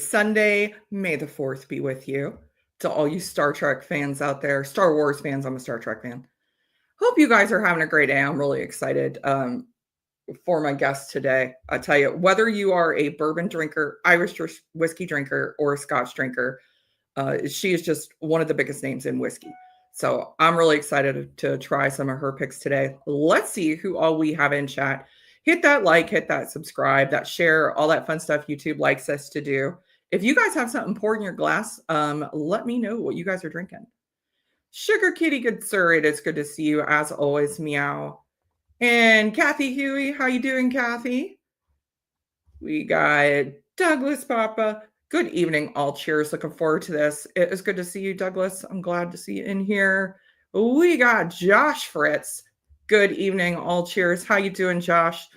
Sunday. May the 4th be with you. To all you Star Trek fans out there, Star Wars fans, I'm a Star Trek fan. Hope you guys are having a great day. I'm really excited for my guest today. I tell you, whether you are a bourbon drinker, Irish whiskey drinker, or a Scotch drinker, she is just one of the biggest names in whiskey. So I'm really excited to try some of her picks today. Let's see who all we have in chat. Hit that like, hit that subscribe, that share, all that fun stuff YouTube likes us to do. If you guys have something poured in your glass, let me know what you guys are drinking. Sugar Kitty, good sir, it is good to see you as always, meow. And Kathy Huey, how you doing, Kathy? We got Douglas Papa. Good evening, all. Cheers. Looking forward to this. It is good to see you, Douglas. I'm glad to see you in here. We got Josh Fritz. Good evening, all. Cheers. How you doing, Josh?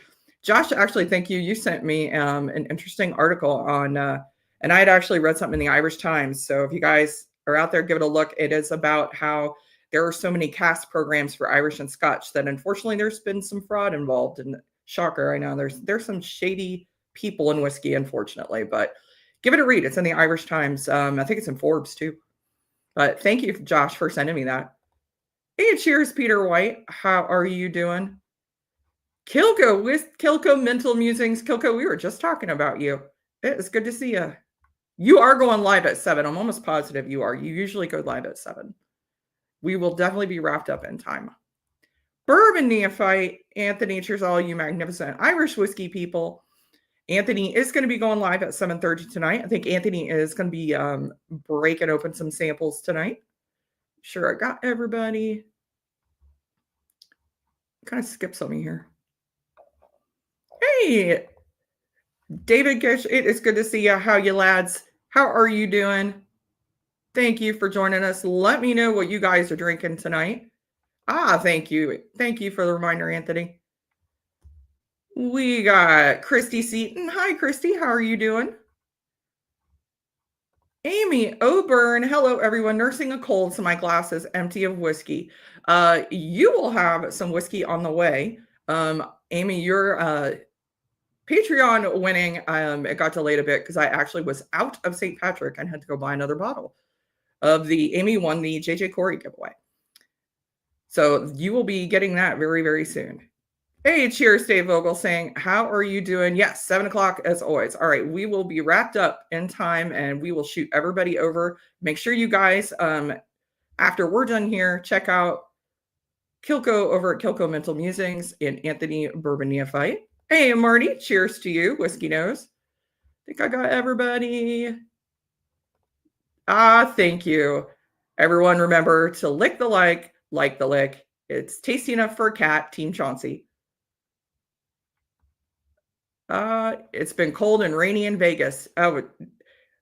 Josh, actually, thank you. You sent me an interesting article on, and I had actually read something in the Irish Times. So if you guys are out there, give it a look. It is about how there are so many CAST programs for Irish and Scotch that unfortunately there's been some fraud involved. And shocker, I know there's some shady people in whiskey, unfortunately, but give it a read. It's in the Irish Times. I think it's in Forbes too. But thank you, Josh, for sending me that. Hey, cheers, Peter White. How are you doing? Kilko with Kilko Mental Musings. Kilko, we were just talking about you. It is good to see you. You are going live at 7. I'm almost positive you are. You usually go live at 7. We will definitely be wrapped up in time. Bourbon Neophyte, Anthony, cheers all you magnificent Irish whiskey people. Anthony is going to be going live at 7:30 tonight. I think Anthony is going to be breaking open some samples tonight. Sure, I got everybody. Kind of skip something here. Hey, David Gish, it is good to see you. How you lads? How are you doing? Thank you for joining us. Let me know what you guys are drinking tonight. Thank you. Thank you for the reminder, Anthony. We got Christy Seaton. Hi, Christy. How are you doing? Amy O'Byrne. Hello, everyone. Nursing a cold, so my glass is empty of whiskey. You will have some whiskey on the way. Amy, your Patreon winning, it got delayed a bit because I actually was out of St. Patrick and had to go buy another bottle of the Amy won the JJ Corey giveaway. So you will be getting that very, very soon. Hey, cheers, Dave Vogel saying, how are you doing? Yes, 7 o'clock as always. All right, we will be wrapped up in time and we will shoot everybody over. Make sure you guys, after we're done here, check out Kilko over at Kilko Mental Musings and Anthony Bourbon Neophyte. Hey, Marty, cheers to you, Whiskey Nose. I think I got everybody. Thank you. Everyone remember to lick the like the lick. It's tasty enough for a cat, Team Chauncey. It's been cold and rainy in Vegas. Oh,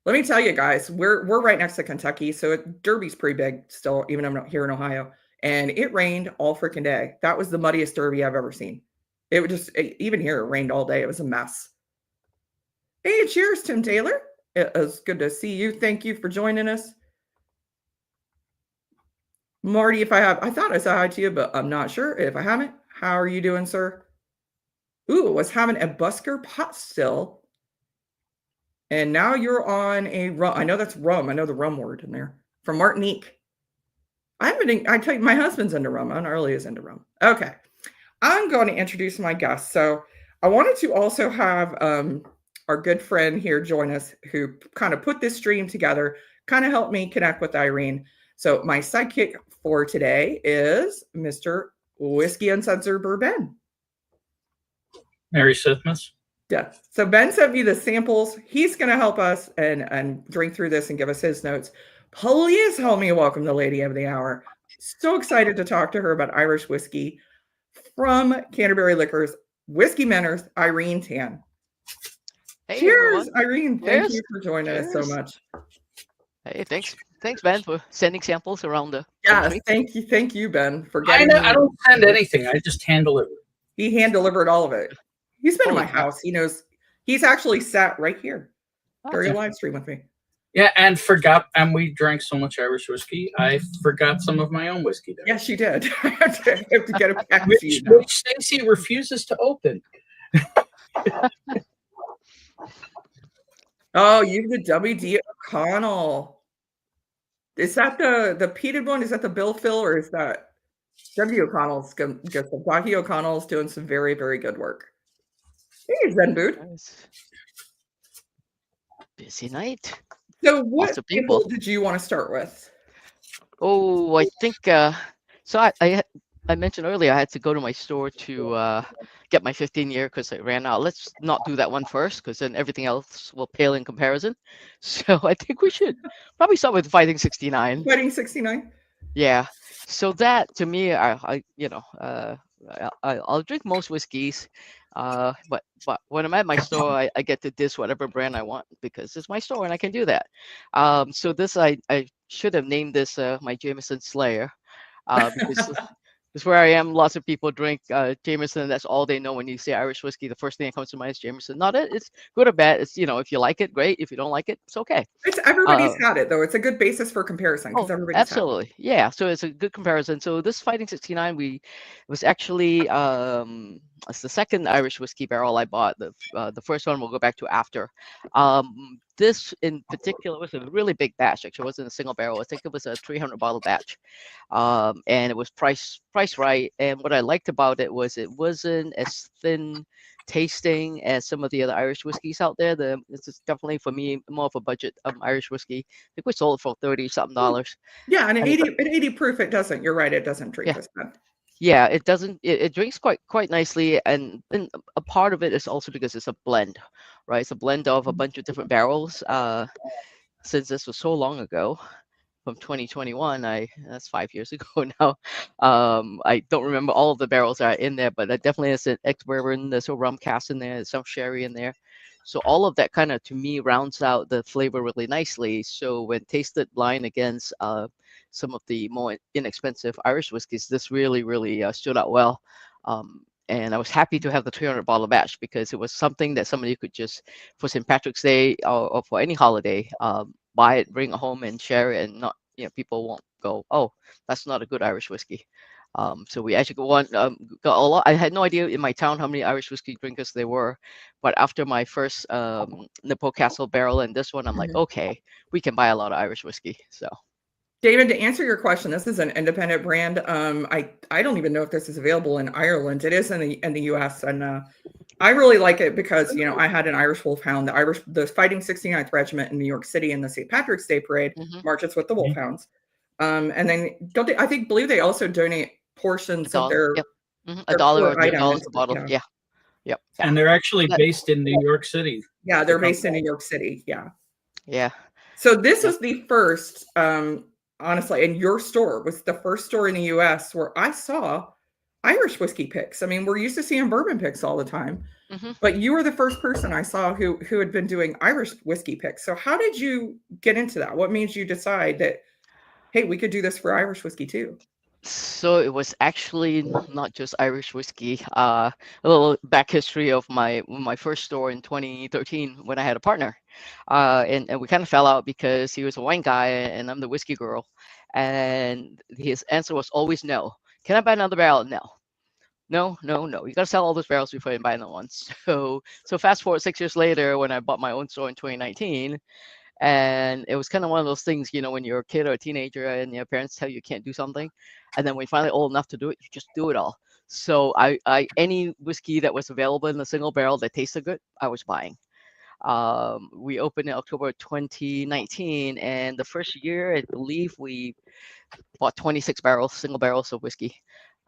let me tell you guys, we're right next to Kentucky, so Derby's pretty big still, even though I'm not here in Ohio. And it rained all freaking day. That was the muddiest Derby I've ever seen. It would just, even here, it rained all day. It was a mess. Hey, cheers, Tim Taylor. It was good to see you. Thank you for joining us. Marty, I thought I said hi to you, but I'm not sure. If I haven't, how are you doing, sir? Ooh, was having a Busker pot still. And now you're on a rum. I know that's rum. I know the rum word in there. From Martinique. I tell you, my husband's into rum. Aunt Arlie is into rum. Okay. I'm going to introduce my guest. So I wanted to also have our good friend here join us who kind of put this stream together, kind of helped me connect with Irene. So my sidekick for today is Mr. Whiskey Uncensored Bourbon. Merry Christmas. Yeah. So Ben sent me the samples. He's going to help us and drink through this and give us his notes. Please help me welcome the lady of the hour. So excited to talk to her about Irish whiskey from Canterbury Liquors, Whiskey Mentors, Irene Tan. Hey, cheers, everyone. Irene. Thank you for joining us so much. Hey, thanks, Ben, for sending samples around the country. Thank you, Ben, for getting. I don't send anything. I just hand deliver. He hand delivered all of it. He's been in my house. He knows. He's actually sat right here during a live stream with me. Yeah, and we drank so much Irish whiskey, I forgot some of my own whiskey there. Yes, you did. I have to get it back which, to you now. Which Stacey refuses to open. Oh, you have the WD O'Connell. Is that the peated one? Is that the Bill Fill or is that W O'Connell's good stuff? Jackie O'Connell's doing some very, very good work. Hey, Zen Boot. Nice. Busy night. So Lots what of table people. did you want to start with? Oh, I think so. I mentioned earlier I had to go to my store to get my 15-year because I ran out. Let's not do that one first because then everything else will pale in comparison. So I think we should probably start with Fighting 69. Fighting 69? Yeah. So that to me, I'll drink most whiskeys, but when I'm at my store, I get to diss whatever brand I want because it's my store and I can do that. So this I should have named this my Jameson Slayer, because where I am, lots of people drink Jameson. That's all they know when you say Irish whiskey. The first thing that comes to mind is Jameson. Not it. It's good or bad. It's if you like it, great. If you don't like it, it's okay. Everybody's had it though. It's a good basis for comparison because Oh, everybody's had it. absolutely. Yeah. So it's a good comparison. So this Fighting 69, it was actually it's the second Irish whiskey barrel I bought. The first one we'll go back to after. This in particular was a really big batch. Actually, it wasn't a single barrel. I think it was a 300 bottle batch. And it was priced right. And what I liked about it was it wasn't as thin tasting as some of the other Irish whiskeys out there. This is definitely for me more of a budget Irish whiskey. I think we sold it for $30-something. Yeah, and And at 80 proof, it doesn't. You're right, it doesn't drink yeah, as bad. yeah, it doesn't. It drinks quite nicely, and a part of it is also because it's a blend, right? It's a blend of a bunch of different barrels. Since this was so long ago, from 2021, that's 5 years ago now. I don't remember all of the barrels that are in there, but it definitely has an ex-bourbon. There's a rum cask in there. There's some sherry in there. So all of that kind of to me rounds out the flavor really nicely. So when tasted blind against some of the more inexpensive Irish whiskeys, this really stood out well. And I was happy to have the 300 bottle batch because it was something that somebody could just for St. Patrick's Day or for any holiday buy it, bring it home, and share it, and not people won't go, oh, that's not a good Irish whiskey. So we actually got a lot. I had no idea in my town how many Irish whiskey drinkers there were, but after my first Nippo Castle barrel and this one, I'm like, okay, we can buy a lot of Irish whiskey. So, David, to answer your question, this is an independent brand. I don't even know if this is available in Ireland. It is in the US, and I really like it because I had an Irish Wolfhound, the Fighting 69th Regiment in New York City in the St. Patrick's Day Parade marches with the Wolfhounds. And then believe they also donate portions of their $1 or $2 a bottle. Yeah. Yep. And they're actually based in New York City. Yeah, they're based in New York City. Yeah. Yeah. So this was the first, honestly, and your store was the first store in the US where I saw Irish whiskey picks. I mean, we're used to seeing bourbon picks all the time, but you were the first person I saw who had been doing Irish whiskey picks. So how did you get into that? What made you decide that, hey, we could do this for Irish whiskey too? So it was actually not just Irish whiskey. A little back history of my first store in 2013 when I had a partner, and we kind of fell out because he was a wine guy and I'm the whiskey girl, and his answer was always no. Can I buy another barrel? No. No. You got to sell all those barrels before you buy another one. So fast forward 6 years later when I bought my own store in 2019. And it was kind of one of those things, when you're a kid or a teenager and your parents tell you you can't do something. And then when you're finally old enough to do it, you just do it all. So I any whiskey that was available in a single barrel that tasted good, I was buying. We opened in October 2019. And the first year, I believe we bought 26 single barrels of whiskey.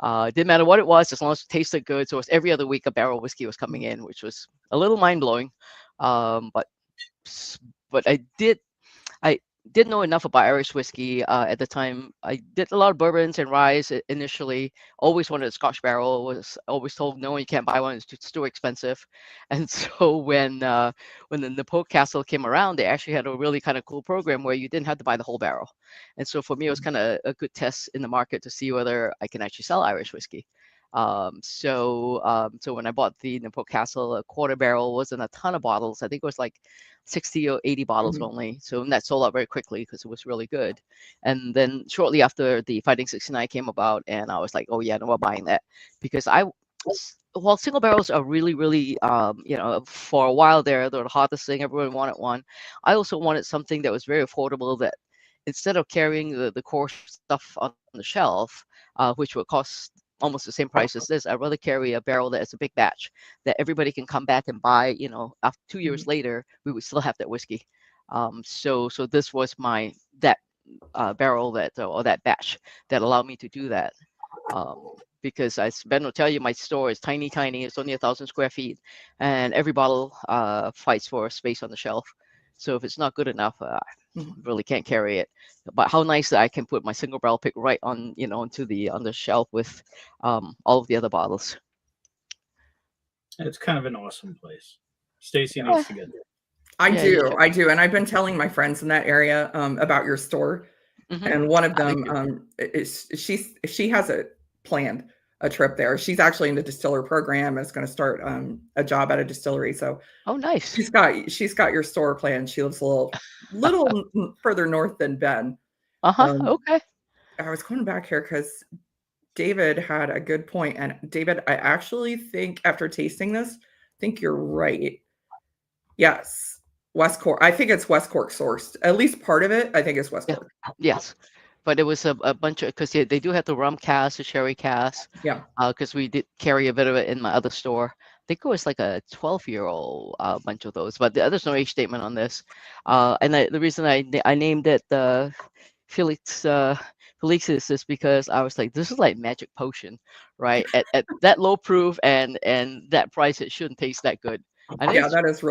It didn't matter what it was, as long as it tasted good. So it was every other week a barrel of whiskey was coming in, which was a little mind-blowing. But I did know enough about Irish whiskey at the time. I did a lot of bourbons and rye initially. Always wanted a Scotch barrel. Was always told no, you can't buy one. It's too expensive. And so when the Nippo Castle came around, they actually had a really kind of cool program where you didn't have to buy the whole barrel. And so for me, it was kind of a good test in the market to see whether I can actually sell Irish whiskey. So when I bought the Nippo Castle, a quarter barrel wasn't a ton of bottles. I think it was like 60 or 80 bottles only. So that sold out very quickly because it was really good. And then shortly after the Fighting 69 came about, and I was like, oh yeah, no, we're buying that, because Well, single barrels are really, really, for a while there, they're the hottest thing. Everyone wanted one. I also wanted something that was very affordable. That instead of carrying the core stuff on the shelf, which would cost almost the same price as this, I'd rather carry a barrel that is a big batch that everybody can come back and buy. After 2 years later, we would still have that whiskey. So this was that barrel or that batch that allowed me to do that. Because as Ben will tell you, my store is tiny, tiny. It's only 1,000 square feet, and every bottle fights for space on the shelf. So if it's not good enough, really can't carry it. But how nice that I can put my single barrel pick right on, onto on the shelf with all of the other bottles. It's kind of an awesome place. Stacy needs to get there. I do, and I've been telling my friends in that area about your store, and one of them she has planned a trip there. She's actually in the distiller program and is going to start a job at a distillery. So nice. She's got your store planned. She lives a little further north than Ben. Okay. I was going back here because David had a good point. And David, I actually think after tasting this, I think you're right. Yes. West Cork. I think it's West Cork sourced. At least part of it, I think it's West Cork. Yes. But it was a bunch of, because they do have the rum cask, the sherry cask. Yeah. Because we did carry a bit of it in my other store. I think it was like a 12-year-old bunch of those, but there's no age statement on this. And the reason I named it Felix is because I was like, this is like magic potion, right? At that low proof and that price, it shouldn't taste that good. Yeah, that is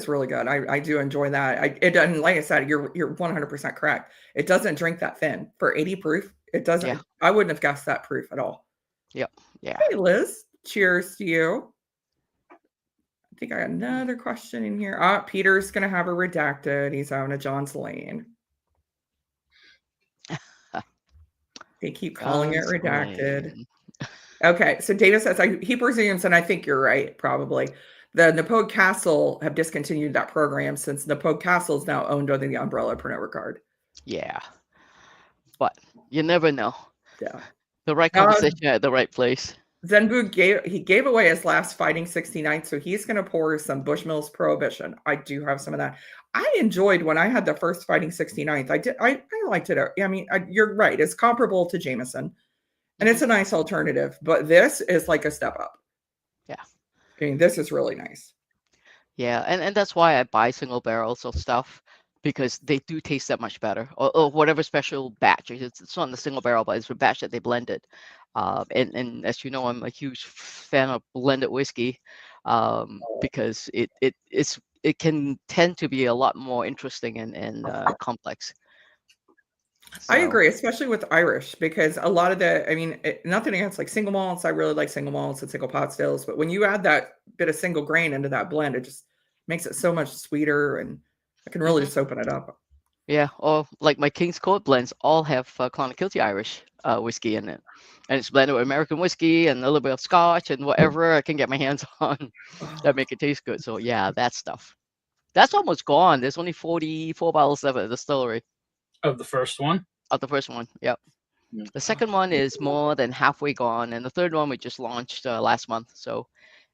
really good. I do enjoy that. It doesn't, like I said, you're 100% correct. It doesn't drink that thin for 80 proof. It doesn't. Yeah. I wouldn't have guessed that proof at all. Yep. Yeah. Hey, Liz. Cheers to you. I think I got another question in here. Peter's gonna have a redacted. He's having a John's Lane. They keep calling it redacted. Okay, so Data says he presumes, and I think you're right, probably. The Napogue Castle have discontinued that program since Napogue Castle is now owned under the umbrella of Pernod Ricard. Yeah, but you never know. Yeah, the right conversation at the right place. Zenbu gave away his last Fighting 69, so he's going to pour some Bushmills Prohibition. I do have some of that. I enjoyed when I had the first Fighting 69th. I liked it. I mean, you're right. It's comparable to Jameson, and it's a nice alternative. But this is like a step up. Yeah. I mean, this is really nice. Yeah, and that's why I buy single barrels of stuff, because they do taste that much better. Or whatever special batch. It's not the single barrel, but it's a batch that they blended. And as you know, I'm a huge fan of blended whiskey, because it can tend to be a lot more interesting and complex. So. I agree, especially with Irish, because a lot of nothing against like single malts. I really like single malts and single pot stills, but when you add that bit of single grain into that blend, it just makes it so much sweeter, and it can really just open it up. Yeah, or like my King's Court blends all have Clonakilty Irish whiskey in it, and it's blended with American whiskey and a little bit of Scotch and whatever I can get my hands on that make it taste good. So yeah, that stuff. That's almost gone. There's only 44 bottles left at the distillery. Of the first one? Of the first one, yep. The second one is more than halfway gone, and the third one we just launched last month. So,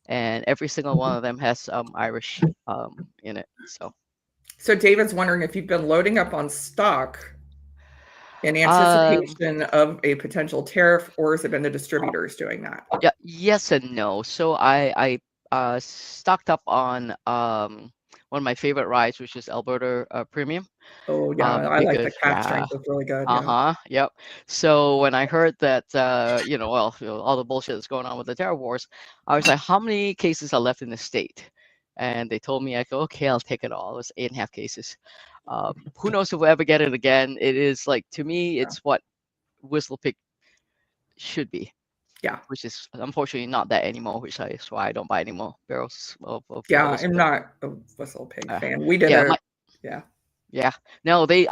and every single one of them has Irish in it. So David's wondering if you've been loading up on stock in anticipation of a potential tariff, or has it been the distributors doing that? Yeah, yes and no. So I stocked up on one of my favorite ryes, which is Alberta Premium. Oh yeah, I like the cap strength. It's really good. Yep. So when I heard that, all the bullshit that's going on with the tariff wars, I was like, how many cases are left in the state? And they told me, I go, okay, I'll take it all. It was 8.5 cases. Who knows if we'll ever get it again? It is like, to me, it's what WhistlePig should be. Yeah. Which is unfortunately not that anymore, which is why I don't buy any more barrels of I'm not a WhistlePig fan. We did Yeah. No, they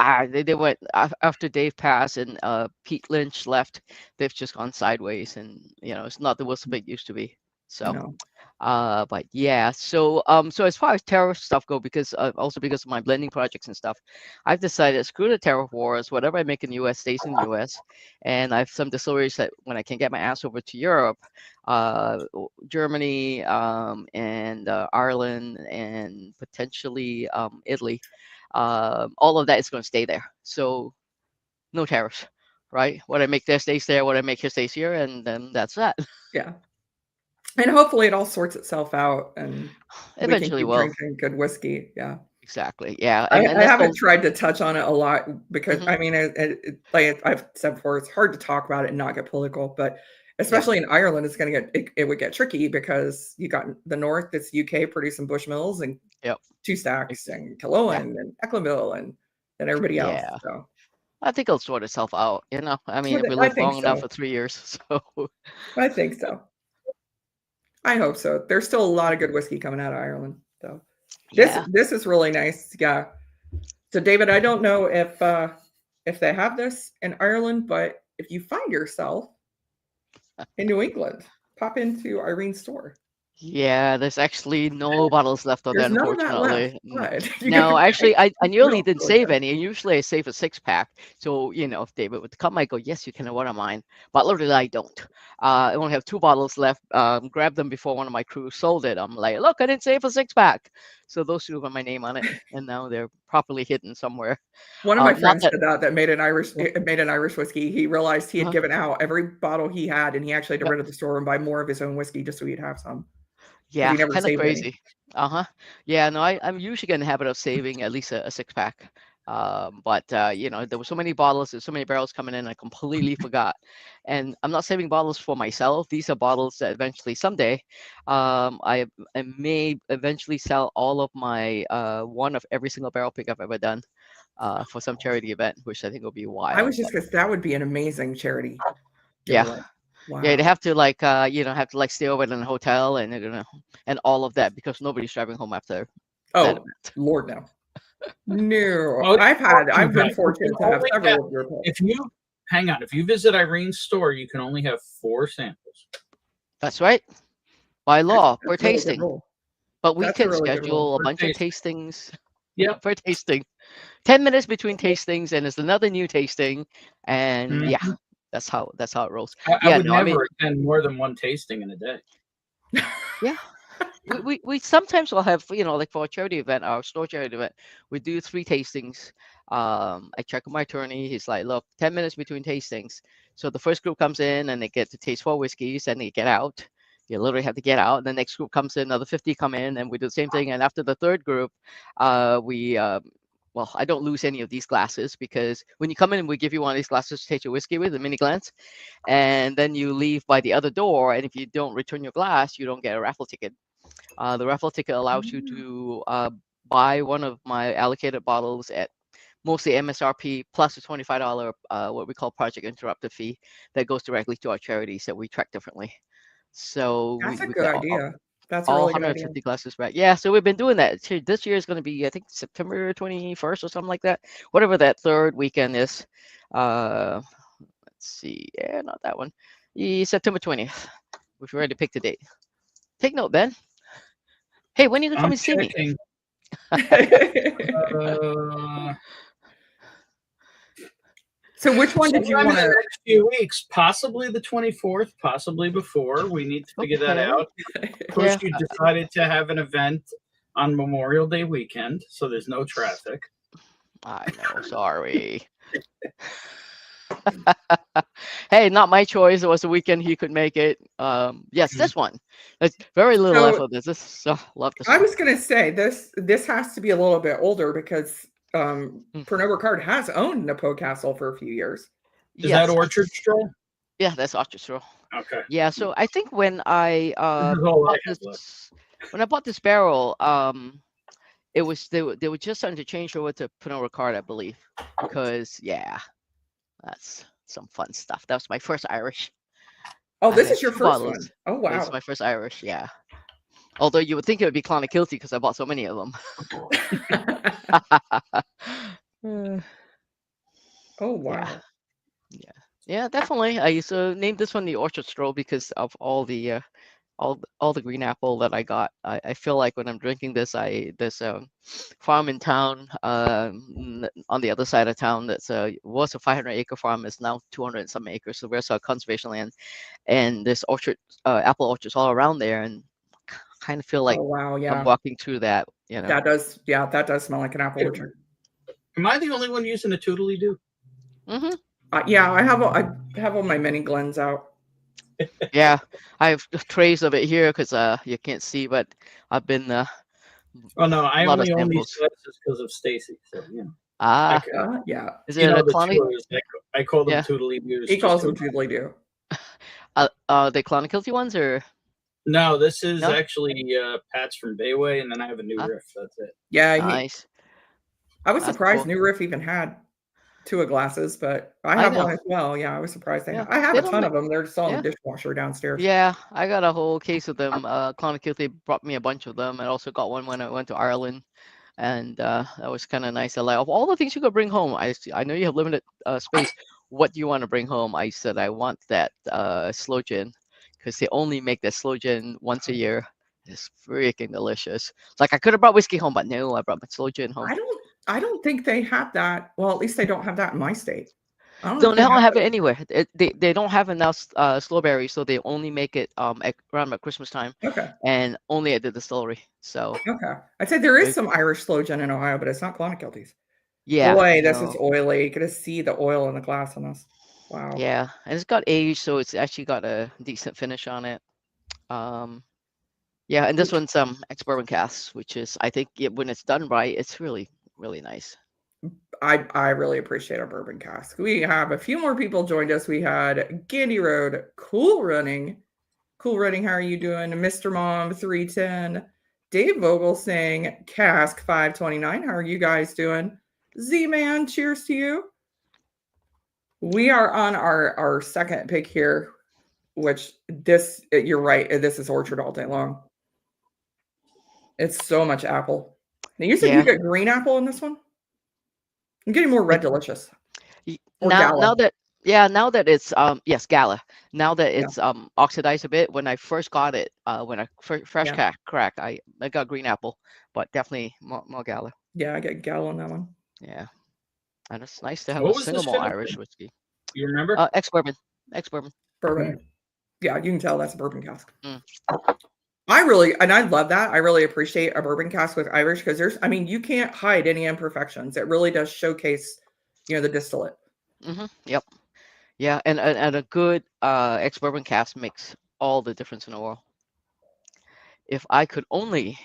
went after Dave passed and Pete Lynch left. They've just gone sideways, and it's not the WhistlePig used to be. So No. but yeah, so so as far as tariff stuff go, because also because of my blending projects and stuff, I've decided screw the tariff wars. Whatever I make in the U.S. stays in the U.S. And I've some distilleries that when I can get my ass over to Europe, Germany, and Ireland, and potentially Italy, all of that is going to stay there. So no tariffs, right? What I make there stays there. What I make here stays here, and then that's that. Yeah. And hopefully it all sorts itself out and we can Eventually, keep well, drinking good whiskey. Yeah. exactly, yeah, and I that's haven't all. tried to touch on it a lot because Mhm. I mean, like I've said before, it's hard to talk about it and not get political, but Yeah. especially in Ireland, it's going to it would get tricky because you got the north, it's UK producing Bushmills and Yep. Two Ex- Stacks and Yeah. Killowen and Ecklenville and then everybody else. Yeah. So I think it'll sort itself out. I mean, we I lived think long enough for so. 3 years, so I think so. I hope so. There's still a lot of good whiskey coming out of Ireland. So yeah. this is really nice. Yeah. So David, I don't know if they have this in Ireland, but if you find yourself in New England, pop into Irene's store. Yeah, there's actually no bottles left of that, There's none of that left, unfortunately. but you No, can actually, I nearly no, didn't really save good. any. And usually I save a 6 pack. So, if David would come, I go, yes, you can have one of mine. But literally, I don't. I only have 2 bottles left. Grabbed them before one of my crew sold it. I'm like, look, I didn't save a 6 pack. So those two got my name on it. And now they're properly hidden somewhere. One of my Not friends that. said that made an Irish whiskey. He realized he had Uh, given out every bottle he had, and he actually had to yep. run to the store and buy more of his own whiskey just so he'd have some because Yeah, he never kind of saved any. crazy. Uh-huh. Yeah, no, I'm usually in the habit of saving at least a 6 pack. But there were so many bottles, there's so many barrels coming in, I completely forgot. And I'm not saving bottles for myself. These are bottles that eventually someday, I may eventually sell all of my one of every single barrel pick I've ever done for some charity event, which I think will be I was wild. just But because that would be an amazing charity yeah. giveaway. Yeah, they Wow. have to stay over in a hotel and and all of that because nobody's driving home after that Oh, event. Lord, no. No. Oh, I've been but you can fortunate to have only have, several of your picks. if you hang on, if you visit Irene's store, you can only have 4 samples. That's right, by law, for That's a really good tasting. rule. But we That's a can really good rule. schedule a For bunch of tasting. tastings Yep. for tasting. 10 minutes between tastings, and it's another new tasting, and yeah, Mhm. that's how it rolls. I Yeah, would no, I mean, never attend more than 1 tasting in a day. yeah. We sometimes will have like for a charity event, our store charity event, we do 3 tastings. I check with my attorney. He's like, look, 10 minutes between tastings. So the first group comes in and they get to taste 4 whiskeys, and they get out. You literally have to get out. The next group comes in, another 50 come in, and we do the same thing. And after the third group, we well, I don't lose any of these glasses because when you come in, we give you one of these glasses to taste your whiskey with, a mini glance, and then you leave by the other door. And if you don't return your glass, you don't get a raffle ticket. The raffle ticket allows you to buy one of my allocated bottles at mostly MSRP plus a $25 what we call project interrupted fee that goes directly to our charities that we track differently. So That's a we good get idea. That's a all really good idea. 150 glasses back. Yeah, so we've been doing that. This year is going to be, I think, September 21st or something like that. Whatever that third weekend is. Let's see. Yeah, not that one. September 20th. We've already picked a date. Take note, Ben. Hey, when are you going to come I'm and see me? checking. So which one did you Sometime in want the to next few weeks, possibly the 24th, possibly before. We need to figure that Okay. out. Of course, you decided to have an event on Memorial Day weekend, so there's no traffic. I know, sorry. Hey, not my choice. It was the weekend he could make it. Yes, this one. There's very little left So of this. Love this I one. was going to say this has to be a little bit older because Mm. Pernod Ricard has owned Napo Castle for a few years. Is that Yes, Orchard Stroll? yeah, that's Orchestra. Okay. Yeah, so I think when I This is all I bought have left. when I bought this barrel, it was they were just starting to change over to Pernod Ricard, I believe, because yeah, that's some fun stuff. That was my first Irish. Oh, I this had is your 2 first bottles. one. Oh, This is wow. my first Irish, yeah. Although you would think it would be Clonakilty because I bought so many of them. Oh, Yeah, wow. yeah, definitely. I used to name this one the Orchard Stroll because of all the all the green apple that I got. I feel like when I'm drinking this, there's a farm in town on the other side of town that's was a 500-acre farm. It's now 200 and some acres. So there's a conservation land, and there's apple orchards all around there, and kind of feel like Oh wow, I'm yeah. walking through that. That does smell like an apple orchard. Am I the only one using a toodly-doo? Mm-hmm. Yeah, I have all my mini Glens out. Yeah, I have trays of it here because you can't see, but I've been Oh no, I lot of only own these samples. glasses because of Stacy. So yeah. Ah, Yeah. is You it know a the clonic? tours, I call them Yeah. toodly-doos. He just calls to them remind- doodly-doo. The clonicalty ones or No, this is No? actually Pat's from Bayway, and then I have a new riff. That's it. Yeah, nice? I was That's surprised cool. New Riff even had two of glasses, but I I have know. one as well. Yeah, I was surprised Yeah, I have they a don't ton make. of them. They're just all in Yeah, the dishwasher downstairs. yeah. I got a whole case of them. Clonakilty brought me a bunch of them. I also got one when I went to Ireland, and that was kind of nice. I like of all the things you could bring home. I know you have limited space. What do you want to bring home? I said I want that sloe gin because they only make that sloe gin once a year. It's freaking delicious. Like I could have brought whiskey home, but no, I brought my sloe gin home. I don't think they have that. Well, at least they don't have that in my state. I don't know So if they they don't have that. it anywhere. They don't have enough slowberry, so they only make it around about Christmas time, Okay. and only at the distillery. So Okay. I'd say there is some Irish sloe gin in Ohio, but it's not Clonakilty's. yeah, Boy, this is no, oily. You could see the oil in the glass on this. Wow. yeah, and it's got age, so it's actually got a decent finish on it. Yeah, and this one's ex-bourbon cask, which is I think when it's done right, it's really nice. I really appreciate our bourbon cask. We have a few more people joined us. We had Gandy Road, Cool Running. Cool Running, how are you doing? Mr. Mom 310. Dave Vogel saying cask 529. How are you guys doing? Z-Man, cheers to you. We are on our second pick here, which you're right. This is orchard all day long. It's so much apple. Now you said you get green apple in this one? I'm getting more red delicious. Now that it's yes, Gala. Now that it's oxidized a bit. When I first got it, when I fresh crack, I got green apple, but definitely more Gala. Yeah, I get Gala on that one. Yeah, and it's nice to have a single malt Irish whiskey. You remember? Ex-bourbon. Bourbon. Yeah, you can tell that's a bourbon cask. I love that. I really appreciate a bourbon cask with Irish because you can't hide any imperfections. It really does showcase, the distillate. Yep. Yeah, and a good ex-bourbon cask makes all the difference in the world. If I could only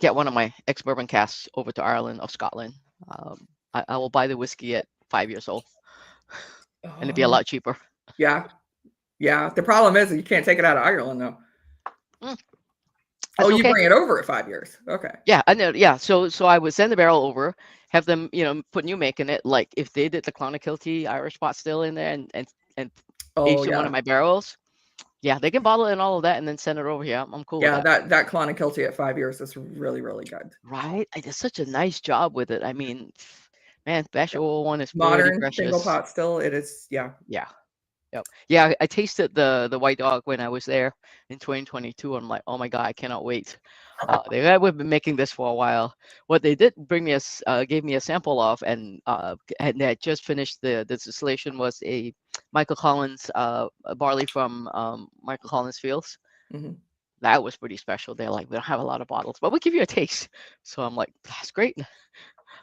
get one of my ex-bourbon casks over to Ireland or Scotland, I will buy the whiskey at 5 years old, and it'd be a lot cheaper. Yeah. The problem is you can't take it out of Ireland though. You bring it over at 5 years. Okay. Yeah, I know. Yeah, so I would send the barrel over, have them, put new make in it. Like if they did the Clonakilty Irish pot still in there and aged in one of my barrels, yeah, they can bottle it and all of that and then send it over here. I'm cool. Yeah, with that. that Clonakilty at 5 years is really, really good. Right? I did such a nice job with it. I mean, man, Bash 001 is modern precious. single pot still. It is. Yeah. Yep. Yeah, I tasted the White Dog when I was there in 2022. I'm like, oh my god, I cannot wait. We've been making this for a while. What they did bring me gave me a sample of, and they had just finished the distillation was a Michael Collins barley from Michael Collins Fields. That was pretty special. They're like, we don't have a lot of bottles, but we'll give you a taste. So I'm like, that's great.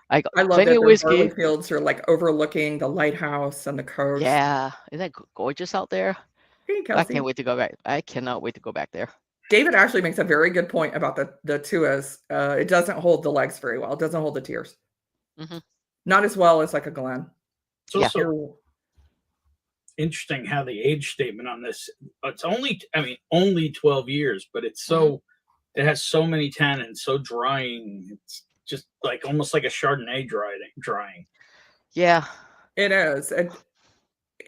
I love that the barley fields are like overlooking the lighthouse and the coast. Yeah, isn't that gorgeous out there? Hey, I can't wait to go back. I cannot wait to go back there. David actually makes a very good point about the Tuas. It doesn't hold the legs very well. It doesn't hold the tears. Not as well as like a Glen. It's also interesting how the age statement on this. It's only 12 years, but it's it has so many tannins, so drying. It's just like almost like a Chardonnay drying. Yeah, it is.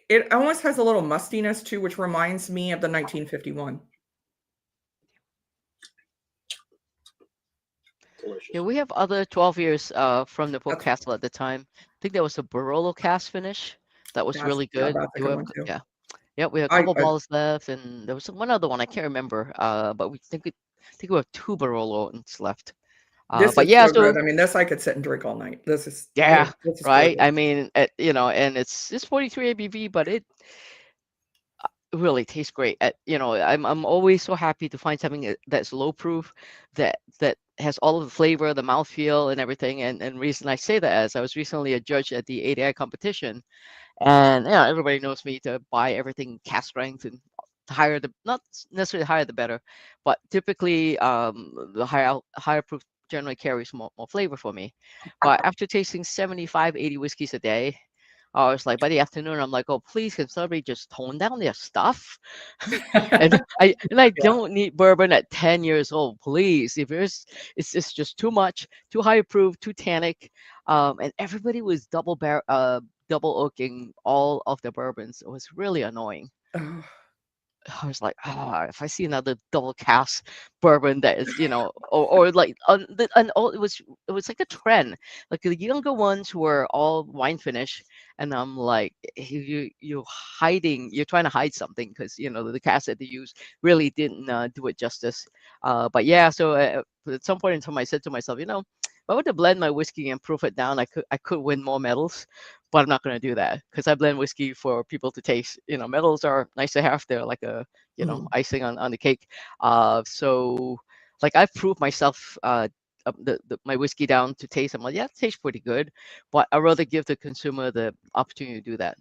It almost has a little mustiness too, which reminds me of the 1951. Delicious. Yeah, we have other 12 years from the Port Castle at the time. I think there was a Barolo cast finish that was really good. Yeah, Yeah, we have a I, couple I bottles left, and there was one other one I can't remember. But I think we have two Barolo ones left. this But is yeah, so good. so I mean, this I could sit and drink all night. yeah, This is right. gorgeous. I mean, and it's 43 ABV, but it really tastes great. I'm always so happy to find something that's low proof, that has all of the flavor, the mouthfeel, and everything. And reason I say that is I was recently a judge at the ADI competition, and everybody knows me to buy everything cast strength, and higher the not necessarily higher the better, but typically the higher proof generally carries more flavor for me. But after tasting 75, 80 whiskeys a day, I was like, by the afternoon, I'm like, oh, please, can somebody just tone down their stuff? And I Yeah. don't need bourbon at 10 years old, please. If it's just too much, too high proof, too tannic, and everybody was double oaking all of the bourbons. It was really annoying. Oh, I was like, if I see another double cask bourbon that is, or like it was like a trend. Like the younger ones were all wine finish, and I'm like, you're trying to hide something because the cask that they use really didn't do it justice. But yeah, so at some point in time, I said to myself, if I were to blend my whiskey and proof it down, I could win more medals, but I'm not going to do that because I blend whiskey for people to taste. Medals are nice to have. They're like a mhm. icing on the cake. So like I've proved myself my whiskey down to taste. I'm like, yeah, it tastes pretty good, but I'd rather give the consumer the opportunity to do that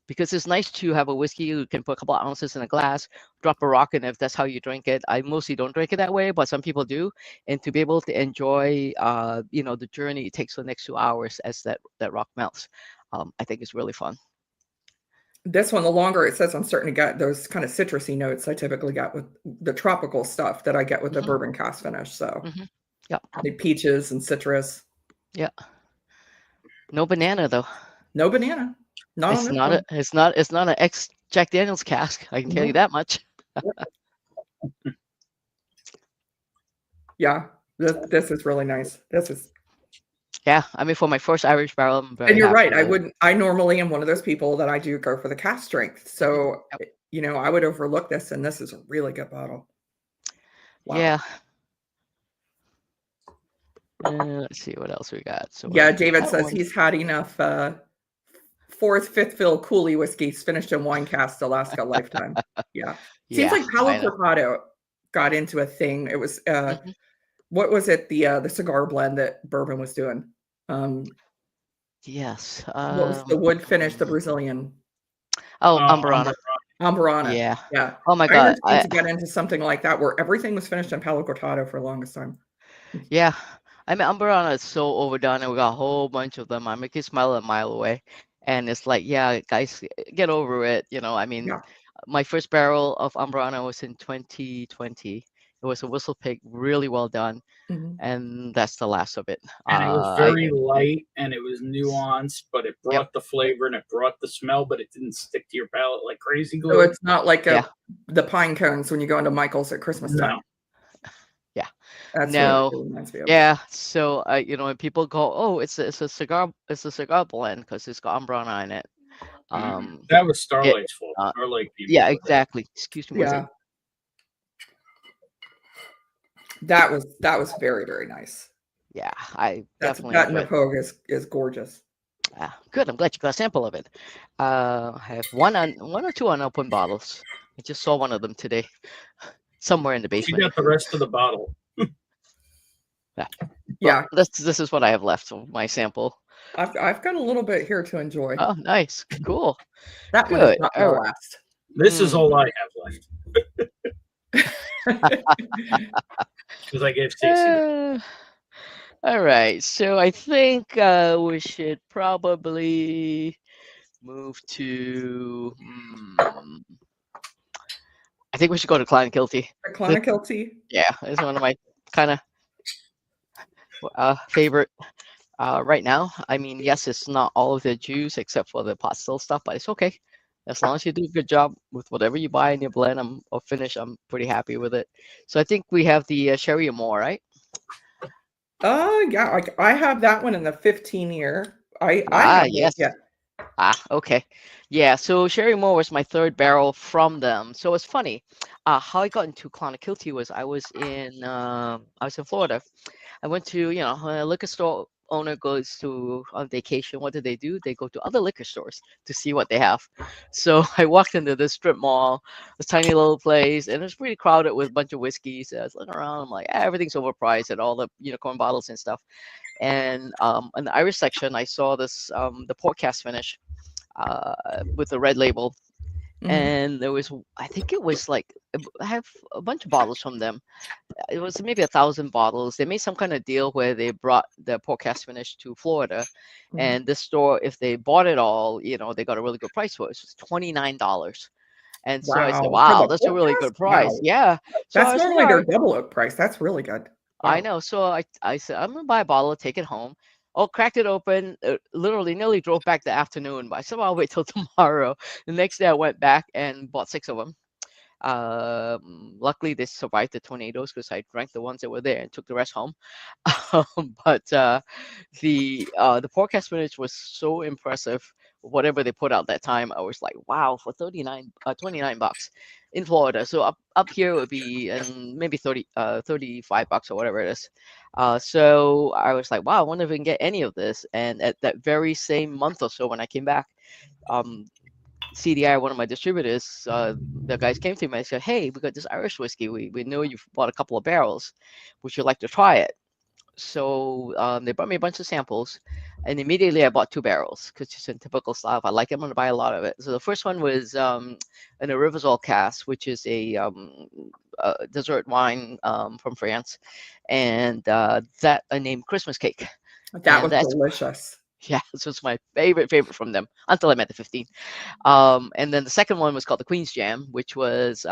because it's nice to have a whiskey you can put a couple of ounces in a glass, drop a rock in if that's how you drink it. I mostly don't drink it that way, but some people do, and to be able to enjoy the journey it takes the next 2 hours as that rock melts, I think is really fun. This one, the longer it says, I'm starting to get those kind of citrusy notes I typically get with the tropical stuff that I get with the Hmm. bourbon cast finish. So Hmm. Yeah, like peaches and citrus. yeah. No banana though. No banana. Not on It's this not a one. it's not an ex Jack Daniels cask. I can tell you No. that much. Yeah. This is really nice. This is, Yeah, I mean for my first Irish barrel, I'm and very you're happy right. with it. I normally am one of those people that I do go for the cast strength. Mhm. So, Yep. I would overlook this, and this is a really good bottle. Wow. Yeah. Let's see what else we got. So Yeah, we David got says one. he's had enough fourth, fifth fill Cooley whiskeys finished in wine cast to last a lifetime. Yeah. Seems Yeah, like Paolo I know. Corpado got into a thing. It was Hmm. what was it? The cigar blend that bourbon was doing. Um Yes. what was the wood finish, the Brazilian? Oh, Umber. Amberana. Ambarana. Yeah. Yeah. Oh my Irish God. seems to get into something like that where everything was finished in Palo Cortado for the longest time. Yeah. I mean, Amberana is so overdone, and we got a whole bunch of them. I make it smile a mile away, and it's like, yeah, guys, get over it. I mean, Yeah. my first barrel of Amberana was in 2020. It was a whistle pig, really well done, Mhm. and that's the last of it. And it was I very light and it was nuanced, but it Yep. brought the flavor and it brought the smell, but it didn't stick to your palate like crazy So glue. it's not like Yeah. the pine cones when you go into Michael's at Christmas No. time. Yeah. That's what it No. reminds me of. Yeah. So when people go, oh, it's a cigar blend because it's got Ambrana in it. That was It, Starlight's fault. uh, Starlight people yeah, put that. exactly. Excuse me one Yeah. second. That was very, very nice. Yeah, I definitely That enjoyed. Napoga is gorgeous. Good. I'm glad you got a sample of it. I have one or two unopened bottles. I just saw one of them today, somewhere in the She basement. got the rest of the bottle. Yeah. Yeah. Well, this is what I have left of my sample. I've got a little bit here to enjoy. Oh, nice. Cool. That one is Good. not All gonna right. last. This is all I have left because I gave Stacey that. All right. So I think we should probably move to. I think we should go to Clonakilty. Clonakilty. Yeah, it's one of my kind of favorite right now. I mean, yes, it's not all of the juice except for the pot still stuff, but it's okay. As long as you do a good job with whatever you buy in your blend or finish, I'm pretty happy with it. So I think we have the Sherry Amore, right? Yeah, I have that one in the 15 year. I have it. Yes. Yeah. Okay. Yeah, so Sherry Moore was my third barrel from them. So it's funny. How I got into Clonakilty was I was in Florida. I went to, when a liquor store owner goes to on vacation, what do? They go to other liquor stores to see what they have. So I walked into this strip mall, this tiny little place, and it was pretty crowded with a bunch of whiskeys. I was looking around, I'm like, everything's overpriced and all the unicorn bottles and stuff. And in the Irish section, I saw this the port cast finish with the red label, Mhm. and there was, I think it was like I have a bunch of bottles from them. It was maybe 1,000 bottles. They made some kind of deal where they brought the podcast finish to Florida, Mhm. and this store, if they bought it all, they got a really good price for it. It was $29. And so I said, Wow. For wow, the that's a really forecast? good price. Wow. Yeah. So I That's was like, normally all their right, double oak price. That's really good. I Wow. know. So I said, I'm gonna buy a bottle, take it home. Oh, cracked it open. Literally, nearly drove back the afternoon, but I said, well, I'll wait till tomorrow. The next day, I went back and bought 6 of them. Luckily, they survived the tornadoes because I drank the ones that were there and took the rest home. But the forecast footage was so impressive. Whatever they put out that time, I was like, wow, for 29 $29 in Florida. So up here it would be and maybe 35 bucks or whatever it is. So I was like, wow, I wonder if we can get any of this. And at that very same month or so, when I came back, um, CDI, one of my distributors, the guys came to me and said, hey, we got this Irish whiskey. We know you've bought a couple of barrels. Would you like to try it? So they brought me a bunch of samples, and immediately I bought 2 barrels because it's in typical style. If I like it, I'm going to buy a lot of it. So the first one was an Arrivasol cask, which is a dessert wine from France, and that I named Christmas cake. That And was that's delicious. yeah, this was my favorite from them until I met the 15. And then the second one was called the Queen's Jam, which was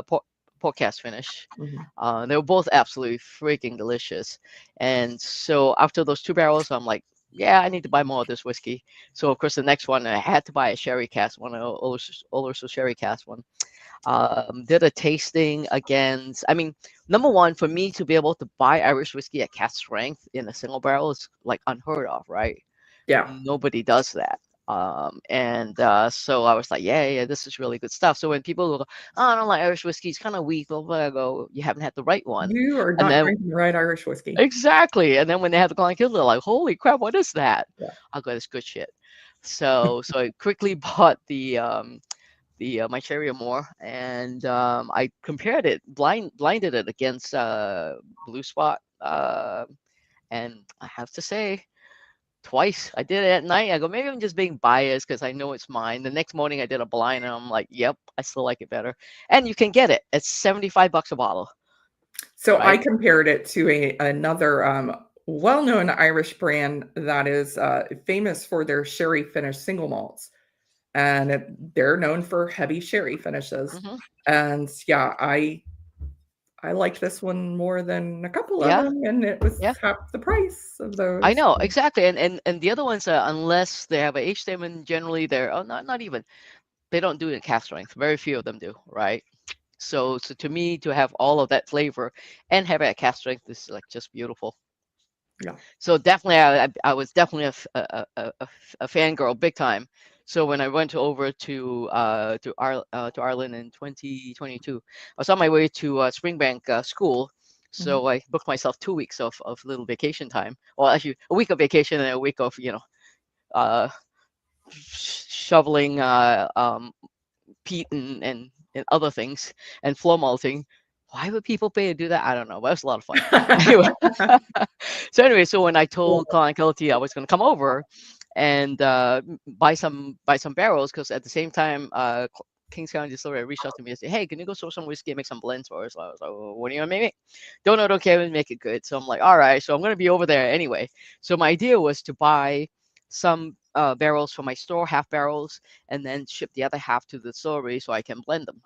pork cast finish. Mhm. They were both absolutely freaking delicious. And so after those 2 barrels, I'm like, yeah, I need to buy more of this whiskey. So of course, the next one I had to buy a sherry cask one, Oloroso sherry cask one. Did a tasting against. I mean, number one, for me to be able to buy Irish whiskey at cask strength in a single barrel is like unheard of, right? Yeah. Nobody does that. And so I was like, yeah, this is really good stuff. So when people go, oh, I don't like Irish whiskey, it's kind of weak, blah, blah, I go, you haven't had the right one. You are And not then drinking the right Irish whiskey. exactly. And then when they have the Glen Kill, they're like, holy crap, what is that? Yeah. I go, it's good shit. So I quickly bought the my Cherry More, and I compared it, blinded it against Blue Spot, and I have to say, twice. I did it at night. I go, maybe I'm just being biased because I know it's mine. The next morning I did a blind and I'm like, yep, I still like it better. And you can get it. It's 75 bucks a bottle, So I right? compared it to another well-known Irish brand that is famous for their sherry finish single malts, and they're known for heavy sherry finishes. Hmm. And yeah, I liked this one more than a couple of Yeah, them, and it was yeah. half the price of I those. know exactly. And the other ones, unless they have a age statement, generally they're not even they don't do it in cast strength. Very few of them do, right? So to me, to have all of that flavor and have it at cast strength is like just beautiful. Yeah. So definitely, I was definitely a fangirl big time. So when I went over to Ireland in 2022, I was on my way to Springbank School. Mhm. So I booked myself 2 weeks of little vacation time. Well, actually, a week of vacation and a week of uh, shoveling peat and other things and floor malting. Why would people pay to do that? I don't know, but it was a lot of fun. Anyway, so when I Yeah. told Client Kelty I was going to come over and buy some barrels, because at the same time, Kings County Distillery reached out to me and said, "Hey, can you go source some whiskey and make some blends for us?" So I was like, well, "What do you want me to make?" Don't care, make it good. So I'm like, "All right." So I'm going to be over there anyway. So my idea was to buy some barrels for my store, half barrels, and then ship the other half to the distillery so I can blend them.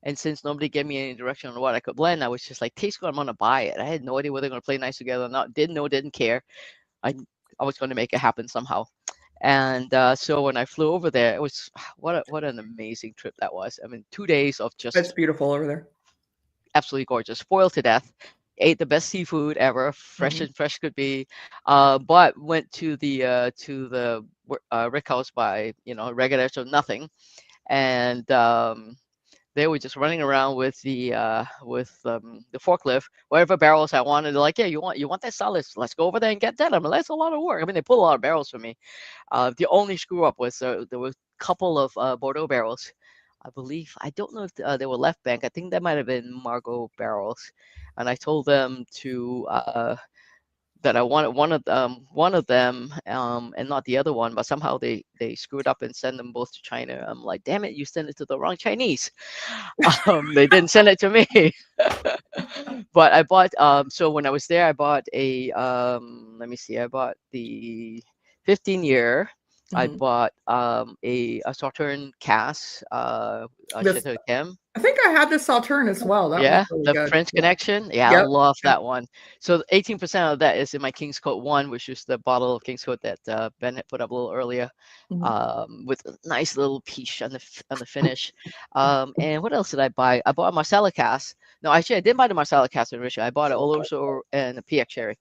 And since nobody gave me any direction on what I could blend, I was just like, taste good, I'm gonna buy it. I had no idea whether they're gonna play nice together or not. Didn't know, didn't care. I I was gonna make it happen somehow. And so when I flew over there, it was what an amazing trip that was. I mean, 2 days of It's just beautiful over there. absolutely gorgeous, spoiled to death. ate the best seafood ever, fresh Mhm. and fresh could be. But went to the Rick House by regular so nothing, and they were just running around with the forklift, whatever barrels I wanted. They're like, yeah, you want that solid? Let's go over there and get that. I mean, that's a lot of work. I mean, they put a lot of barrels for me. The only screw up was there were a couple of Bordeaux barrels. I believe I don't know if they were left bank. I think that might have been Margot barrels, and I told them to that I wanted one of them, and not the other one. But somehow they screwed up and sent them both to China. I'm like, damn it, you sent it to the wrong Chinese. They didn't send it to me. But I bought so when I was there, I bought a let me see, I bought the 15-year. I Mhm. bought a Sauterne cask, This Chateau Chem. I think I had this Sauterne as well. That was Yeah, really the good. French Yeah. Connection. Yeah, I Yep. love Yep. that one. So 18% of that is in my Kingscote 1, which is the bottle of Kingscote that Ben had put up a little earlier, Mhm. with a nice little peach on the finish. And what else did I buy? I bought a Marsala cask. No, actually, I didn't buy the Marsala cask originally. I bought an Oloroso and a PX Cherry.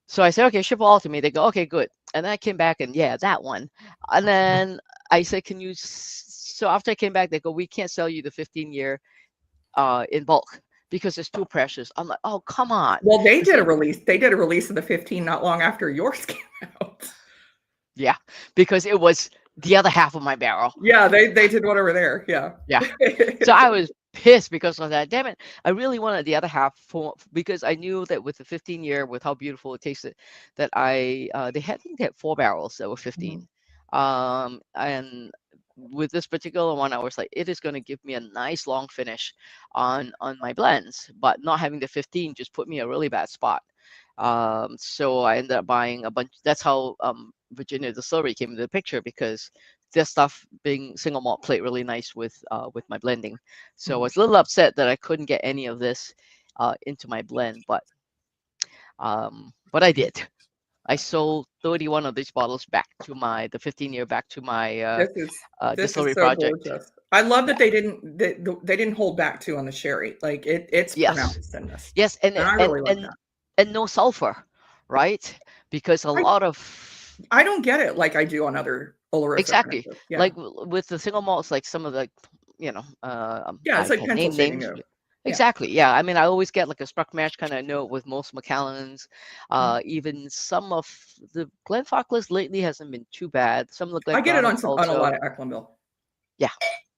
So I said, okay, ship all to me. They go, okay, good. And then I came back and yeah, that one. And then I said, can you? So after I came back, they go, we can't sell you the 15-year in bulk because it's too precious. I'm like, oh, come on. Well, they It's did a like, release. They did a release of the 15 not long after yours came out. yeah, because it was the other half of my barrel. Yeah, they did one over there. Yeah. Yeah. So I was pissed because of that. Damn it. I really wanted the other half because I knew that with the 15-year, with how beautiful it tasted, that they had, I think they had 4 barrels that were 15. Mhm. And with this particular one, I was like, it is going to give me a nice long finish on my blends, but not having the 15 just put me in a really bad spot. So I ended up buying a bunch. That's how Virginia Distillery came into the picture, because this stuff being single malt played really nice with my blending. So I Mhm. was a little upset that I couldn't get any of this into my blend, but I did. I sold 31 of these bottles back to the 15-year back to my This is distillery so project. gorgeous. I love that Yeah. they didn't hold back too on the sherry. Like it's Yes. pronounced in this. Yes, and And I and really like and that. and no sulfur, right? Because a I lot of I don't get it like I do on other Oloroso exactly, finishes. Yeah. like with the single malts, like some of the, Yeah, it's I like can't pencil name shaving names. though. Yeah. Exactly, yeah. I mean, I always get like a struck match kind of note with most Macallans. Mhm. Even some of the Glenfarclas lately hasn't been too bad. Some of the I get it Glenfiddich on a also. lot of Ecklenville. Yeah.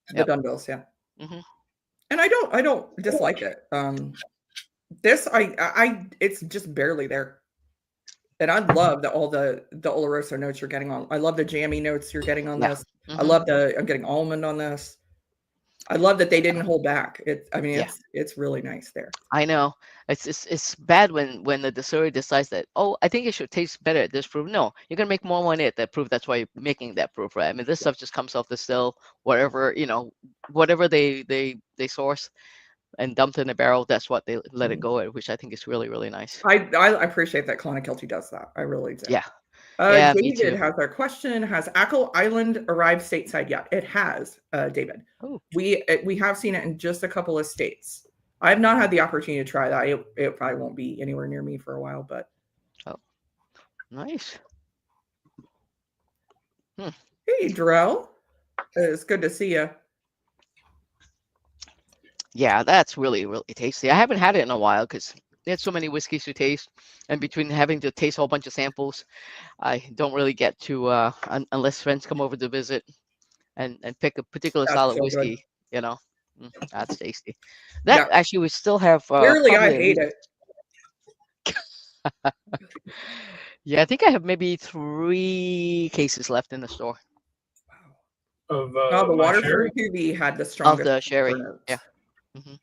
The Yep. Dunbills, yeah. Hmm. And I don't dislike it. This I it's just barely there. And I love that all the Oloroso notes you're getting on. I love the jammy notes you're getting on Yeah. this. I Hmm. love I'm getting almond on this. I love that they didn't hold back. I mean, Yeah. it's really nice there. I know it's bad when the distillery decides that, oh, I think it should taste better at this proof. No, you're gonna make more money at that proof. That's why you're making that proof, right? I mean, this stuff just comes off the still, whatever whatever they source and dumped in a barrel. That's what they let it Mhm. go at, which I think is really really nice. I appreciate that Clonakilty does that. I really do. Yeah, yeah, me David too. has a question. Has Ackle Island arrived stateside yet? It has, David. Oh, We have seen it in just a couple of states. I have not had the opportunity to try that. It probably won't be anywhere near me for a while, but oh, nice. Hmm. hey, Darrell, it's good to see you. Yeah, that's really really tasty. I haven't had it in a while because there's so many whiskeys to taste, and between having to taste a whole bunch of samples, I don't really get to unless friends come over to visit and pick a particular style That's of so good. whiskey. You know, that's tasty. That Yeah, actually, we still have clearly I probably at hate least. it. Yeah, I think I have maybe 3 cases left in the store of No, the my Waterford sherry. QV had the of strongest the sulfur sherry. Yeah. notes. Hmm.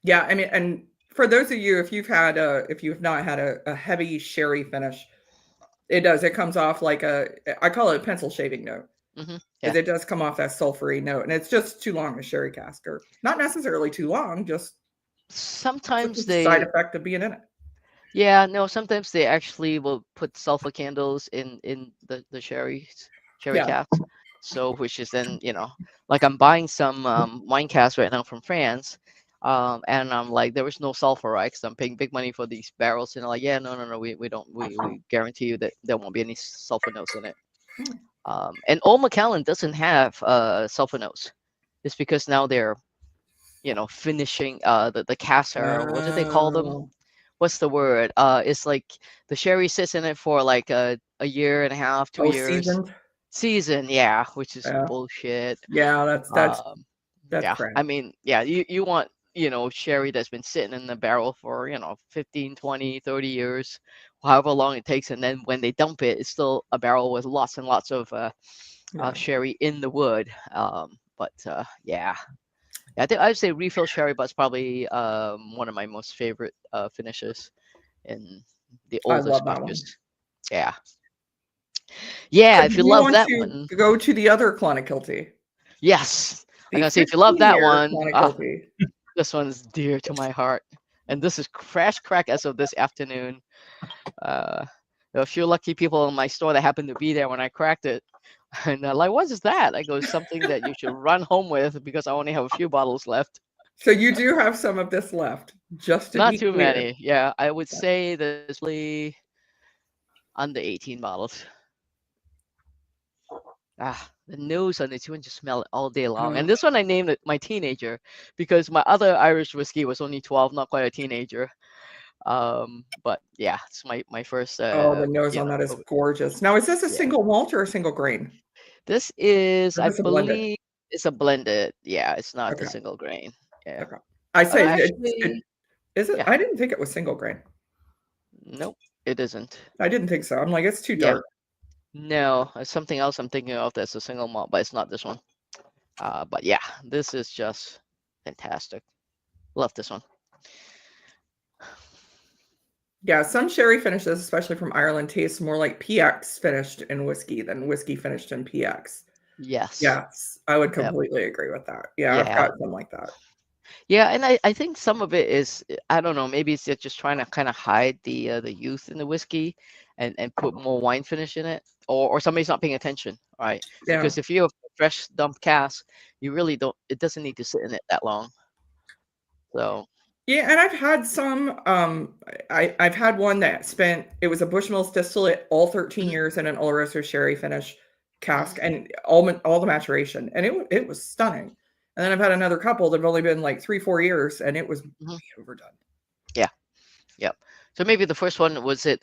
Yeah, I mean, and for those of you, if you have not had a heavy sherry finish, it does. It comes off like I call it a pencil shaving note. Hmm. Yeah. Because it does come off that sulfury note, and it's just too long a sherry cask, or not necessarily too long, just Sometimes a side they, effect of being in it. yeah, no, sometimes they actually will put sulfur candles in the sherry Yeah. cask. So, which is then, like I'm buying some wine casks right now from France. And I'm like, there is no sulfur, right? Because I'm paying big money for these barrels, and they're like, yeah, no, we don't, we guarantee you that there won't be any sulfur notes in it. And Old Macallan doesn't have sulfur notes. It's because now they're, finishing the caster. What do they call them? Oh, What's the word? It's like the sherry sits in it for like a year and a half, 2 years. seasoned. Season, yeah, which is Yeah, bullshit. yeah. Um, That's yeah, crap. I mean, yeah, you want, sherry that's been sitting in the barrel for, 15, 20, 30 years, however long it takes. And then when they dump it, it's still a barrel with lots and lots of Yeah. sherry in the wood. But yeah. I think I'd say refill sherry, but it's probably one of my most favorite finishes in the I older love that one. scotches. Yeah. Yeah, So if do you you love want that to one. go to the other Clonakilty? Yes. I'm The gonna say if you love that 15-year one, Clonakilty. this one's dear to my heart. And this is fresh crack as of this afternoon. There were a few lucky people in my store that happened to be there when I cracked it. And they're like, what is that? I go, something that you should run home with because I only have a few bottles left. So you do have some of this left, just to Not be too clear. many. Yeah, I would say there's probably under 18 bottles. The nose on this, you can just smell it all day long. And this one I named it my teenager because my other Irish whiskey was only 12, not quite a teenager. But yeah, it's my first. Oh, the nose on that is gorgeous. Now, is this a Yeah. single malt or a single grain? This is, Or I is this a blended? believe, it's a blended. Yeah, it's not the Okay. single grain. Yeah. Okay. I say, Actually, is it? yeah. I didn't think it was single grain. Nope, it isn't. I didn't think so. I'm like, it's too Yeah. dark. No, it's something else I'm thinking of that's a single malt, but it's not this one. But yeah, this is just fantastic. Love this one. Yeah, some sherry finishes, especially from Ireland, taste more like PX finished in whiskey than whiskey finished in PX. Yes. Yes, I would Yep. completely agree with that. Yeah, I've Yeah. got some like that. Yeah, and I think some of it is, I don't know, maybe it's just trying to kind of hide the youth in the whiskey and put more wine finish in it, or somebody's not paying attention, right? Yeah. Because if you have a fresh dumped cask, you really don't, it doesn't need to sit in it that long. So Yeah, and I've had some. I've had one that it was a Bushmills distillate, all 13 years in an Oloroso sherry finish cask, and all the maturation, and it was stunning. And then I've had another couple that have only been like 3-4 years, and it was way overdone. yeah, yep. So maybe the first one, was it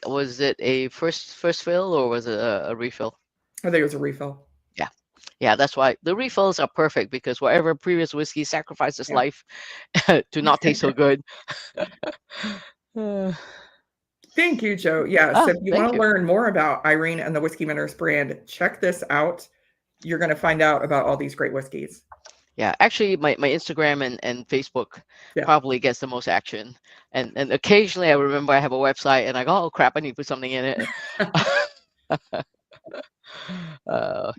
a first fill or was it a refill? I think it was a refill. Yeah, that's why the refills are perfect, because whatever previous whiskey sacrificed its life to not taste so good. Thank you, Joe. Yes, if you Thank want to you. learn more about Irene and the Whiskey Mentors brand, check this out. You're going to find out about all these great whiskeys. Yeah, actually, my Instagram and Facebook Yeah. probably gets the most action, and occasionally I remember I have a website and I go, oh crap, I need to put something in it.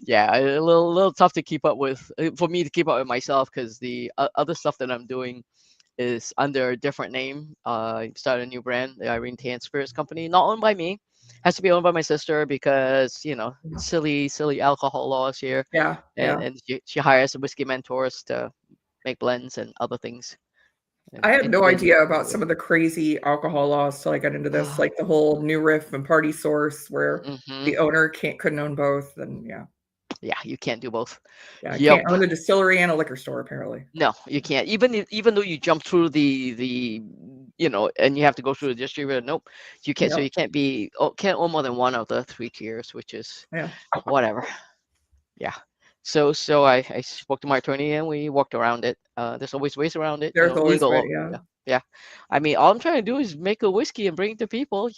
Yeah, a little tough to keep up with, for me to keep up with myself, because the other stuff that I'm doing is under a different name. I started a new brand, the Irene Tan Spirits Company, not owned by me. Has to be owned by my sister because silly alcohol laws here. Yeah. And she hires the whiskey mentors to make blends and other things. I had no idea about some of the crazy alcohol laws till I got into this, like the whole New Riff and Party Source, where the owner couldn't own both, and yeah, you can't do both. Yeah, you can't own a distillery and a liquor store, appararly. No, you can't. Even though you jump through the and you have to go through the distributor. Nope, you can't. So you can't own more than one of the 3 tiers, which is whatever. Yeah. So I spoke to my attorney and we walked around it. There's always ways around it. There's always legal. way, yeah. I mean, all I'm trying to do is make a whiskey and bring it to people,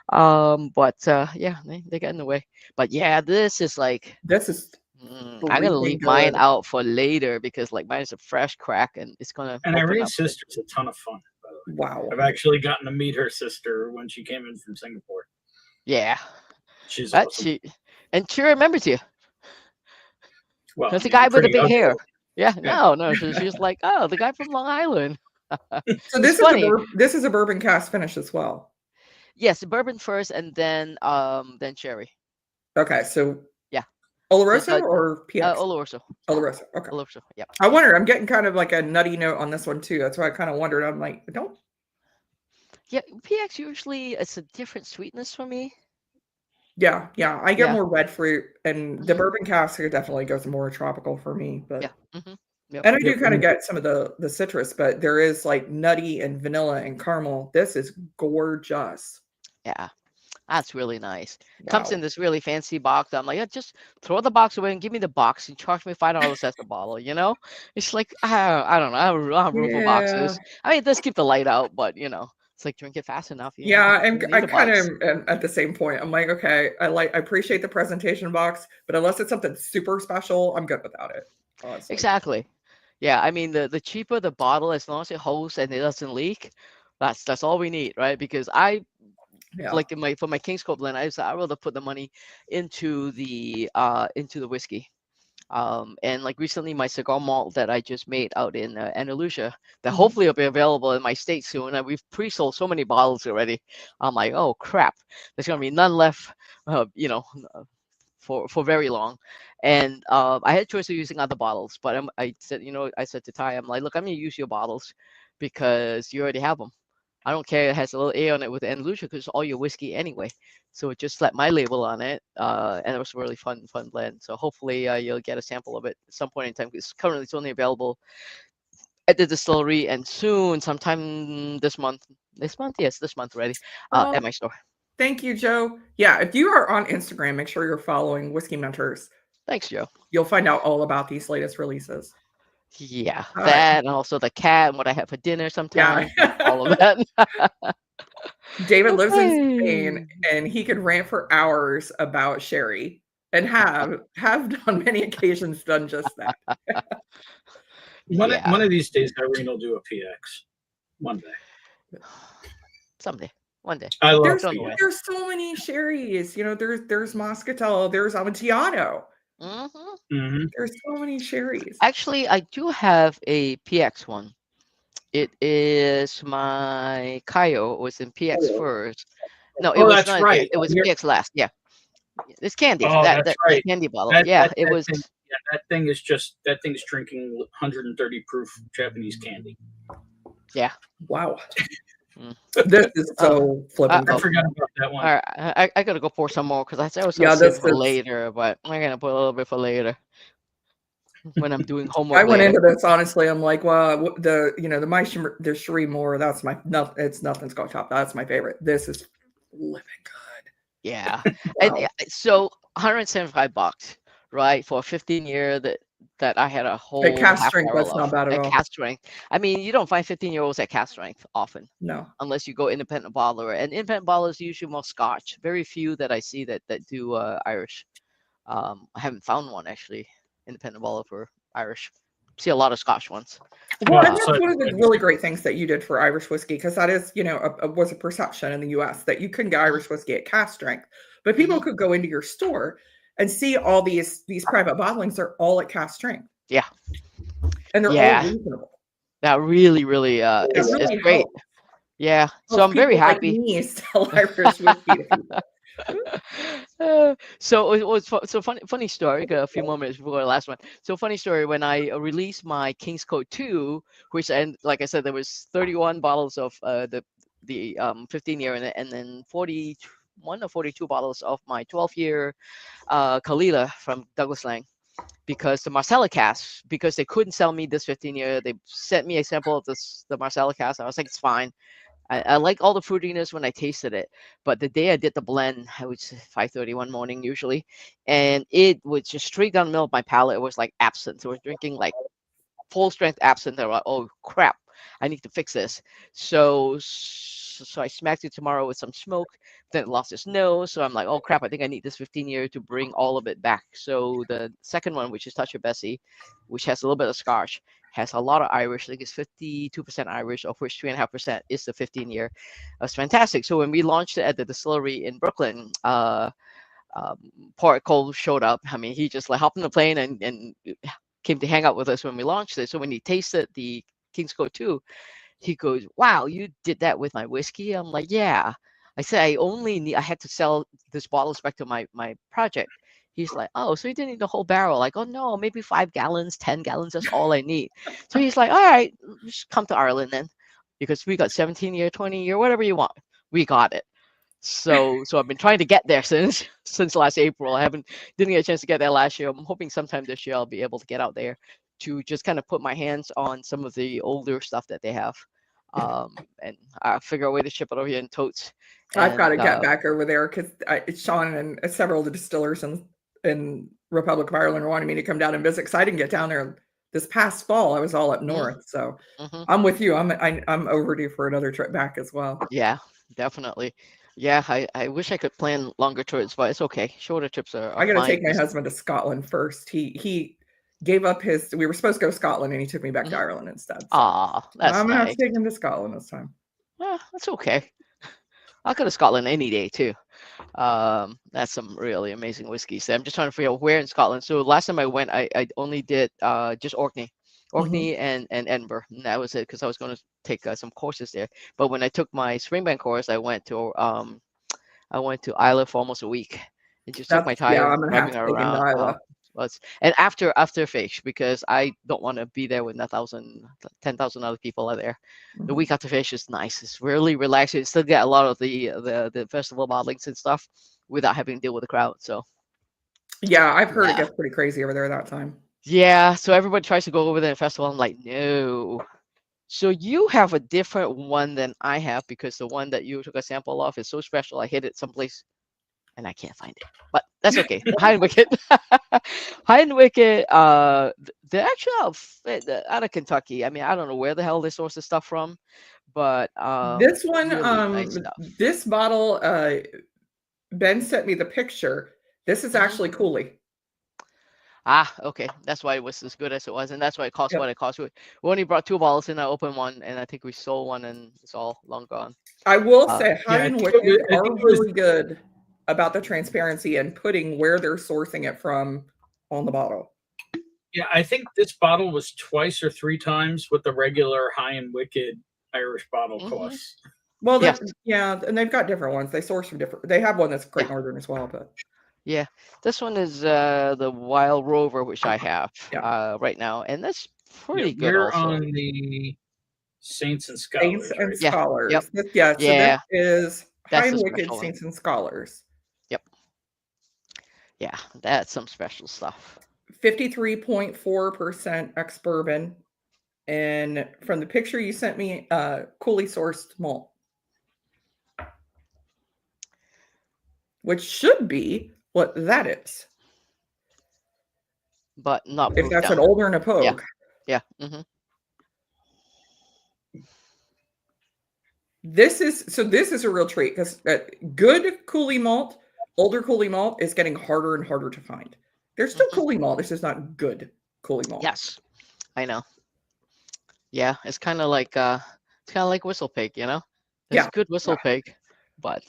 But yeah, they got in the way. But yeah, this is like. I'm gonna leave mine out for later because mine is a fresh crack and it's gonna. And Irene's sister's a ton of fun. By the way. Wow. I've actually gotten to meet her sister when she came in from Singapore. Yeah. She's awesome. She remembers you. Well, that's the guy with the big hair. Yeah. No. She's like, oh, the guy from Long Island. So this is a bourbon cask finish as well. Yes, bourbon first and then sherry. Okay, so Oloroso or PX? Oloroso. Oloroso. Okay. Oloroso. Yeah. I wonder. I'm getting kind of like a nutty note on this one too. That's why I kind of wondered. I'm like, don't. Yeah, PX usually it's a different sweetness for me. Yeah, I get Yeah. more red fruit, and the Mhm. bourbon cask definitely goes more tropical for me. But Yeah. Yep. and I Yep. do kind of get some of the citrus, but there is like nutty and vanilla and caramel. This is gorgeous. Yeah. That's really nice. Comes Wow. in this really fancy box. I'm like, yeah, just throw the box away and give me the box and charge me $5 as a bottle. It's like I don't know. I have room for Yeah. boxes. I mean, it does keep the light out, but it's like drink it fast enough. You Yeah, don't I need a kind box. of am at the same point. I'm like, okay, I appreciate the presentation box, but unless it's something super special, I'm good without it. Honestly. Exactly. Yeah, I mean the cheaper the bottle, as long as it holds and it doesn't leak, that's all we need, right? Because Yeah. like for my King's Court blend, I'd rather put the money into the whiskey. And like recently, my cigar malt that I just made out in Andalusia, that Mhm. hopefully will be available in my state soon. And we've pre-sold so many bottles already. I'm like, oh crap, there's gonna be none left, for very long. And I had a choice of using other bottles, but I said to Ty, I'm like, look, I'm gonna use your bottles because you already have them. I don't care. It has a little A on it with Andalusia because it's all your whiskey anyway. So it just slapped my label on it, and it was a really fun blend. So hopefully you'll get a sample of it at some point in time. Because currently it's only available at the distillery, and soon, sometime this month. Yes, this month already Well, at my store. thank you, Joe. Yeah, if you are on Instagram, make sure you're following Whiskey Mentors. Thanks, Joe. You'll find out all about these latest releases. Yeah, All right. that and also the cat and what I have for dinner sometimes. Yeah. All of that. David lives in Spain, Okay. and he could rant for hours about sherry, and have on many occasions done just that. Yeah, One of these days, Irene will do a PX. One day. someday, one day. I love There's Don't know when. PX. there's so many sherries. There's Moscatel, there's Amontillado. Mhm. There's so many sherries. Actually, I do have a PX one. It is my Kayo. It was in PX first. No, it Oh, was that's not in PX. right. It was You're- PX last. Yeah, it's candy. Oh, That that's that right. candy bottle. That, Yeah, that, it that was. thing, yeah, that thing is drinking 130 proof Japanese candy. Yeah. Wow. Mm. This is so flippin' I Uh-oh. forgot about that one. All right, I gotta go pour some more because I said I was gonna Yeah, save this it for is. later, but I'm gonna put a little bit for later when I'm doing I homework went later. into this honestly. I'm like, well, the Cherie Moore. That's my it's nothing's gonna top. That's my favorite. This is living good. Yeah, and Wow. so $175, right, for a 15-year that I had a At whole cast half strength, barrel that's of not bad at at all. cast strength. I mean, you don't find 15-year-olds at cast strength often, No. unless you go independent bottler. And independent bottlers usually more Scotch. Very few that I see that do Irish. I haven't found one actually, independent bottler for Irish. See a lot of Scotch ones. Well, and so that's one of the really great things that you did for Irish whiskey, because that is, was a perception in the U.S. that you couldn't get Irish whiskey at cast strength, but people could go into your store and see all these private bottlings. They're all at cast strength. Yeah. And they're Yeah. all reasonable. That really is really great. helps. Yeah. So Helps I'm very people happy. Like me sell Irish whiskey to people. So it was so funny story. Got a few more minutes before the last one. So funny story. When I released my King's Court 2, which, and like I said, there was 31 bottles of the 15-year and then 41 or 42 bottles of my 12-year Kalila from Douglas Lang. Because the Marcella cask, because they couldn't sell me this 15-year, they sent me a sample of the Marcella cask. I was like, it's fine. I like all the fruitiness when I tasted it, but the day I did the blend, I was 5:30 one morning usually, and it was just straight down the middle of my palate. It was like absinthe. So I was drinking like full strength absinthe. I was like, oh crap, I need to fix this. So I smacked it tomorrow with some smoke. Then it lost its nose. So I'm like, oh crap, I think I need this 15-year to bring all of it back. So the second one, which is Touch of Bessie, which has a little bit of Scotch, has a lot of Irish. I think it's 52% Irish, of which 3.5% is the 15-year. It's fantastic. So when we launched it at the distillery in Brooklyn, Port Cole showed up. I mean, he just like hopped on the plane and came to hang out with us when we launched it. So when he tasted the King's Court 2, he goes, wow, you did that with my whiskey? I'm like, yeah. I said, I had to sell this bottles back to my project. He's like, oh, so you didn't need the whole barrel? Like, oh no, maybe 5 gallons, 10 gallons. That's all I need. So he's like, all right, just come to Ireland then, because we got 17-year, 20-year, whatever you want. We got it. So I've been trying to get there since last April. Didn't get a chance to get there last year. I'm hoping sometime this year I'll be able to get out there to just kind of put my hands on some of the older stuff that they have, and figure out a way to ship it over here in totes. I've got to And get back over there because Sean and several of the distillers in Republic of Ireland wanted me to come down and visit because I didn't get down there this past fall. I was all up north, so I'm with you. I'm overdue for another trip back as well. Yeah, definitely. Yeah, I wish I could plan longer trips, but it's okay. Shorter trips are I got to fine. take my husband to Scotland first. He gave up we were supposed to go to Scotland and he took me back to Ireland instead. So Aw, that's I'm going to have nice. to take him to Scotland this time. Well, that's okay. I'll go to Scotland any day too. That's some really amazing whiskeys there. I'm just trying to figure out where in Scotland. So last time I went, I only did just Orkney and Edinburgh, and that was it because I was going to take some courses there. But when I took my Springbank course, I went to Islay for almost a week. It just took my time I'm going to have driving to take him to around. Islay. And after Fish, because I don't want to be there when 10,000 other people are there. The week after Fish is nice. It's really relaxing. You still get a lot of the festival bottlings and stuff without having to deal with the crowd. So yeah, I've heard it gets pretty crazy over there that time. Yeah, so everybody tries to go over there at the festival. I'm like, no. So you have a different one than I have because the one that you took a sample of is so special. I hid it someplace and I can't find it, but that's okay. High and Wicked, High and Wicked. They're actually out of Kentucky. I mean, I don't know where the hell they source this stuff from, but this one, really nice stuff. This bottle, Ben sent me the picture. This is actually Cooley. Okay. That's why it was as good as it was, and that's why it cost what it cost. We only brought 2 bottles, and I opened one, and I think we sold one, and it's all long gone. I will say, High and Wicked are really good about the transparency and putting where they're sourcing it from on the bottle. Yeah, I think this bottle was 2 or 3 times what the regular High and Wicked Irish bottle costs. Well, and they've got different ones. They source from different. They have one that's Great Northern as well, but yeah, this one is the Wild Rover, which I have right now, and that's pretty good. We're also on the Saints and Scholars. Saints and right? Scholars. Yep. So this is High and Wicked one. Saints and Scholars. Yep. Yeah, that's some special stuff. 53.4% ex-bourbon. And from the picture you sent me, Cooley sourced malt. Which should be what that is. But not if that's an older and a pogue. Yeah. This is a real treat because good Cooley malt, older Cooley malt is getting harder and harder to find. There's still Cooley malt. This is not good Cooley malt. Yes, I know. Yeah, it's kind of like Whistle Pig, you know. It's good Whistle Pig, but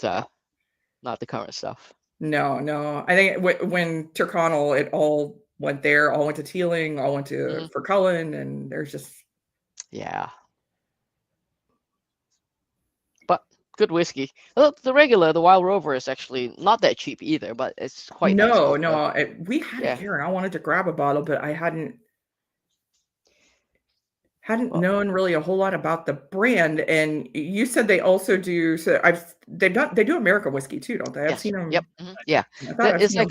not the current stuff. No. I think when Tyrconnell, it all went there. All went to Teeling. All went to for Cullen, and there's just But good whiskey. Well, the Wild Rover is actually not that cheap either, but it's quite nice. We had it here, and I wanted to grab a bottle, but I hadn't known really a whole lot about the brand. And you said they also do. So they do American whiskey too, don't they? I've seen them. Yep. Yeah. It's like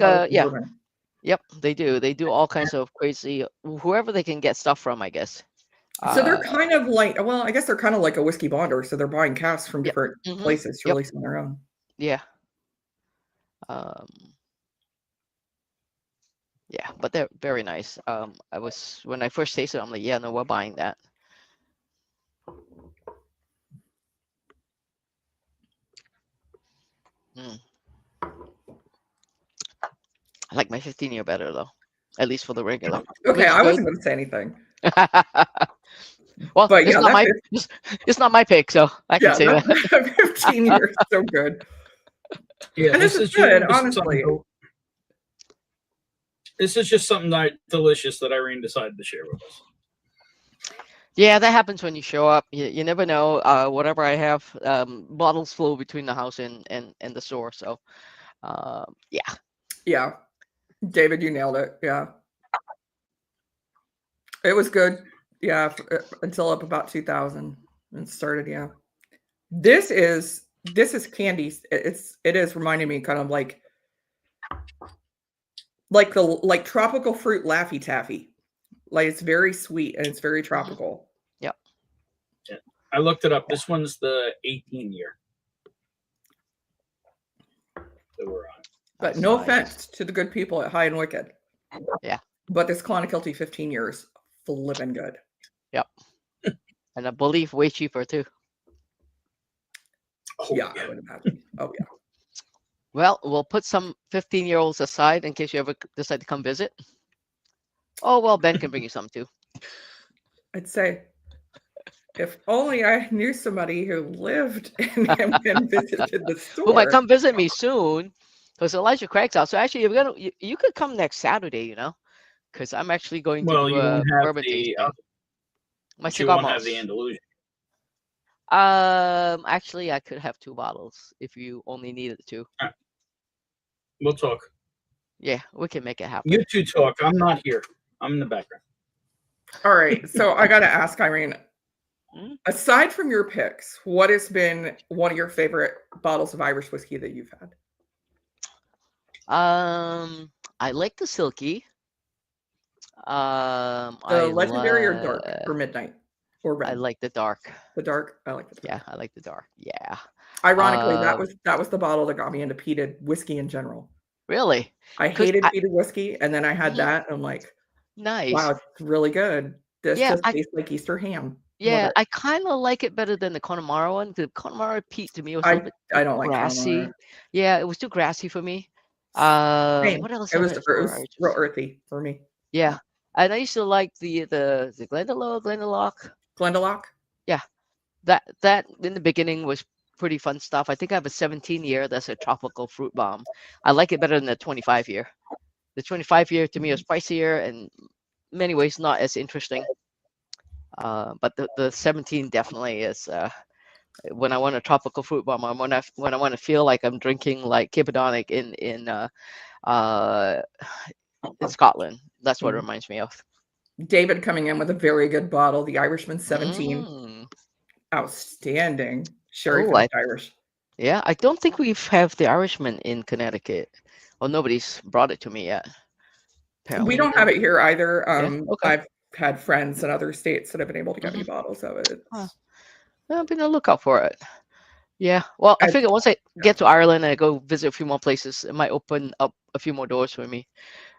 Yep, they do. They do all kinds of crazy. Whoever they can get stuff from, I guess. So they're kind of like, I guess they're kind of like a whiskey bonder. So they're buying casks from different places to release on their own. Yeah. Yeah, but they're very nice. When I first tasted it, I'm like, yeah, no, we're buying that. I like my 15-year better though, at least for the regular. Okay, I wasn't going to say anything. Well, but it's not my pick, so I can say that. 15 years, so good. Yeah, and this is good, honestly. This is just something delicious that Irene decided to share with us. Yeah, that happens when you show up. You never know. Whatever I have, bottles flow between the house and the store. So, yeah. David, you nailed it. Yeah. It was good. Yeah, until up about 2000 and started, yeah. This is candy. It is reminding me kind of like like tropical fruit Laffy Taffy. Like it's very sweet and it's very tropical. Yep. Yeah. I looked it up. This one's the 18 year that we're on. But That's no nice. offense to the good people at High and Wicked. Yeah. But this Clonakilty 15 years, flipping good. Yep. And I believe way cheaper too. Oh, Yeah, I would imagine. Oh yeah. Well, we'll put some 15-year-olds aside in case you ever decide to come visit. Oh, well, Ben can bring you some too. I'd say if only I knew somebody who lived and visited the store. Who might come visit me soon, because Elijah Craig's out. So actually, you could come next Saturday, you know, because I'm actually going to do you a won't have bourbon the. tasting. My You cigar won't have moss. the Andalusian. Actually, I could have 2 bottles if you only needed 2. We'll talk. Yeah, we can make it happen. You two talk. I'm not here. I'm in the background. All right. So I got to ask, Irene, Hmm? aside from your picks, what has been one of your favorite bottles of Irish whiskey that you've had? I like the silky. The I legendary or dark or midnight or red? I like the dark. The dark. I like the dark. Yeah, I like the dark. Yeah. Ironically, that was the bottle that got me into peated whiskey in general. Really? I 'Cause hated peated whiskey, and then I had that, and I'm like, Nice. wow, it's really good. This Yeah, just tastes like Easter ham. Love Yeah, it. I kind of like it better than the Connemara one. The Connemara peat to me was a little bit I don't like grassy. Connemara. Yeah, it was too grassy for me. Same. What else It have was, I it was tried? real earthy for me. Yeah, and I used to like the Glendalough. Glendalough. Yeah, that in the beginning was pretty fun stuff. I think I have a 17 year that's a tropical fruit bomb. I like it better than the 25 year. The 25 year to me is pricier and in many ways not as interesting. But the 17 definitely is. When I want a tropical fruit bomb, when I want to feel like I'm drinking like Kibadonic in Scotland. That's what it reminds me of. David coming in with a very good bottle, the Irishman 17. Mm. Outstanding. Sherry Oh, finished Irish. Yeah, I don't think we have the Irishman in Connecticut. Well, nobody's brought it to me yet. Apparently. We don't have it here either. Okay. I've had friends in other states that have been able to get me bottles of it. Huh. I've been on the lookout for it. Yeah. Well, I I- figure once I get to Ireland and I go visit a few more places, it might open up a few more doors for me.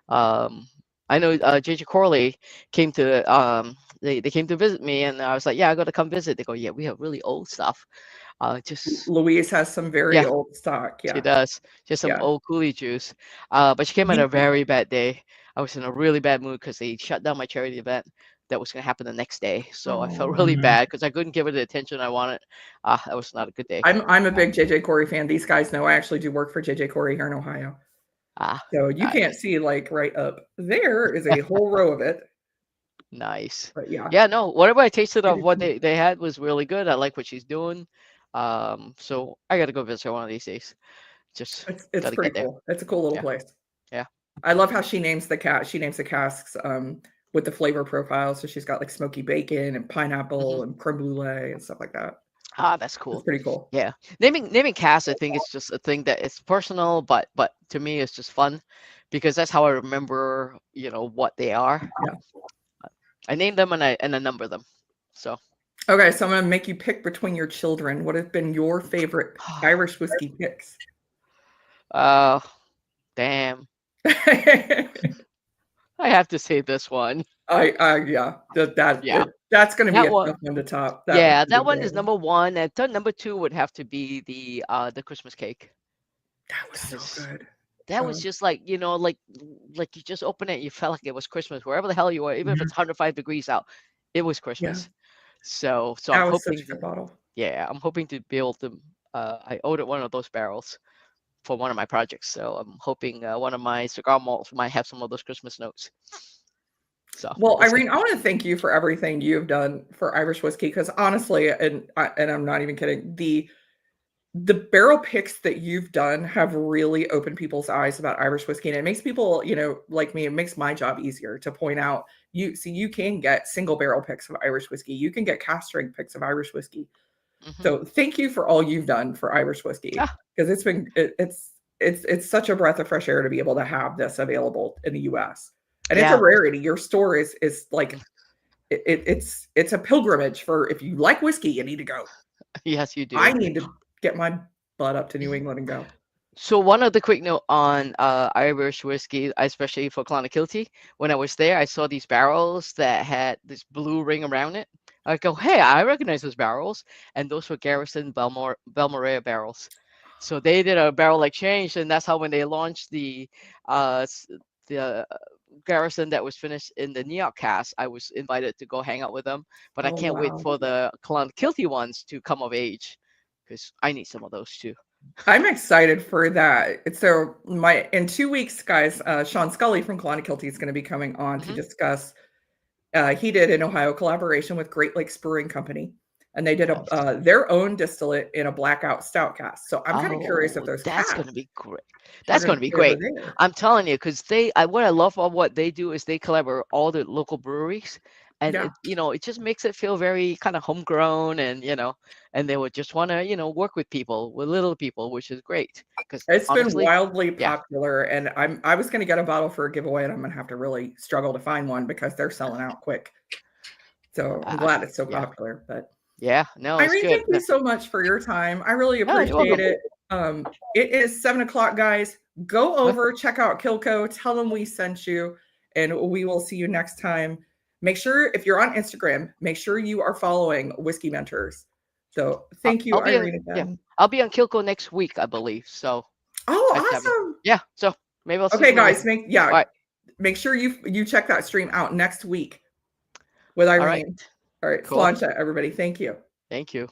I know JJ Corley came to they came to visit me, and I was like, yeah, I got to come visit. They go, yeah, we have really old stuff. Just Louise has some very Yeah. old stock. Yeah. She does. Just some Yeah. old coolie juice. But she came at a very bad day. I was in a really bad mood because they shut down my charity event that was going to happen the next day. So I felt really bad because I couldn't give it the attention I wanted. That was not a good day. I'm a big JJ Corey fan. These guys know I actually do work for JJ Corey here in Ohio. So you can't see like right up there is a whole row of it. Nice. But yeah. Yeah, no, whatever I tasted of what they had was really good. I like what she's doing. So I got to go visit her one of these days. Just It's pretty cool. It's a cool little place. Yeah. I love how she names the casks with the flavor profile. So she's got like smoky bacon and pineapple and creme brulee and stuff like that. That's cool. It's pretty cool. Yeah. Naming casts, I think it's just a thing that it's personal, but to me it's just fun because that's how I remember, what they are. Yeah. I name them and I number them. So okay, so I'm gonna make you pick between your children. What have been your favorite Irish whiskey picks? Damn. I have to say this one. Yeah. That's gonna be a tough one to top. That one is number 1, and number 2 would have to be the Christmas cake. That was so good. That was just like, like you just open it, you felt like it was Christmas wherever the hell you were, even if it's 105 degrees out, it was Christmas. So that I'm was hoping such a good bottle. Yeah, I'm hoping to be able to. I ordered one of those barrels for one of my projects, so I'm hoping one of my cigar malts might have some of those Christmas notes. So, well, Irene, I want to thank you for everything you've done for Irish whiskey because honestly, and I'm not even kidding, the barrel picks that you've done have really opened people's eyes about Irish whiskey, and it makes people, like me, it makes my job easier to point out. You can get single barrel picks of Irish whiskey. You can get cask strength picks of Irish whiskey. Mhm. So thank you for all you've done for Irish whiskey, Ah, because it's such a breath of fresh air to be able to have this available in the US. And it's a yeah. rarity. Your store is like it's a pilgrimage for, if you like whiskey, you need to go. Yes, you I do. need to get my butt up to New England and go. So one other quick note on Irish whiskey, especially for Clonakilty. When I was there, I saw these barrels that had this blue ring around it. I go, hey, I recognize those barrels, and those were Garrison Balmoral barrels. So they did a barrel exchange, and that's how when they launched the the Garrison that was finished in the New York cast, I was invited to go hang out with them. But I Oh, can't wait wow. for the Clonakilty ones to come of age, because I need some of those too. I'm excited for that. So in 2 weeks, guys, Sean Scully from Clonakilty is going to be coming on to Mhm. discuss. He did an Ohio collaboration with Great Lakes Brewing Company, and they did Awesome. their own distillate in a blackout stout cask. So I'm kind of curious if Oh, those that's casks gonna be great. are That's going to gonna be be over great. there. I'm telling you, because what I love about what they do is they collaborate with all the local breweries, and Yeah, it just makes it feel very kind of homegrown, and they would just want to work with people, with little people, which is great. Because it's been honestly, wildly yeah, popular, and I was going to get a bottle for a giveaway, and I'm going to have to really struggle to find one because they're selling out quick. So I'm glad it's so yeah, popular. But yeah. No, it's Irene, good. thank you so much for your time. I really Oh, you're appreciate welcome. it. It is 7 o'clock, guys. Go What? over, check out Kilco, tell them we sent you, and we will see you next time. Make sure, if you're on Instagram, make sure you are following Whiskey Mentors. So thank you, I'll be on. Irene, Yeah, again. I'll be on Kilco next week, I believe. So nice to have you. Oh, awesome. Yeah. So maybe I'll see Okay, some of you. guys, All right. make sure you check that stream out next week with All right. Irene. All right, Cool. Sláinte, everybody. Thank you. Thank you.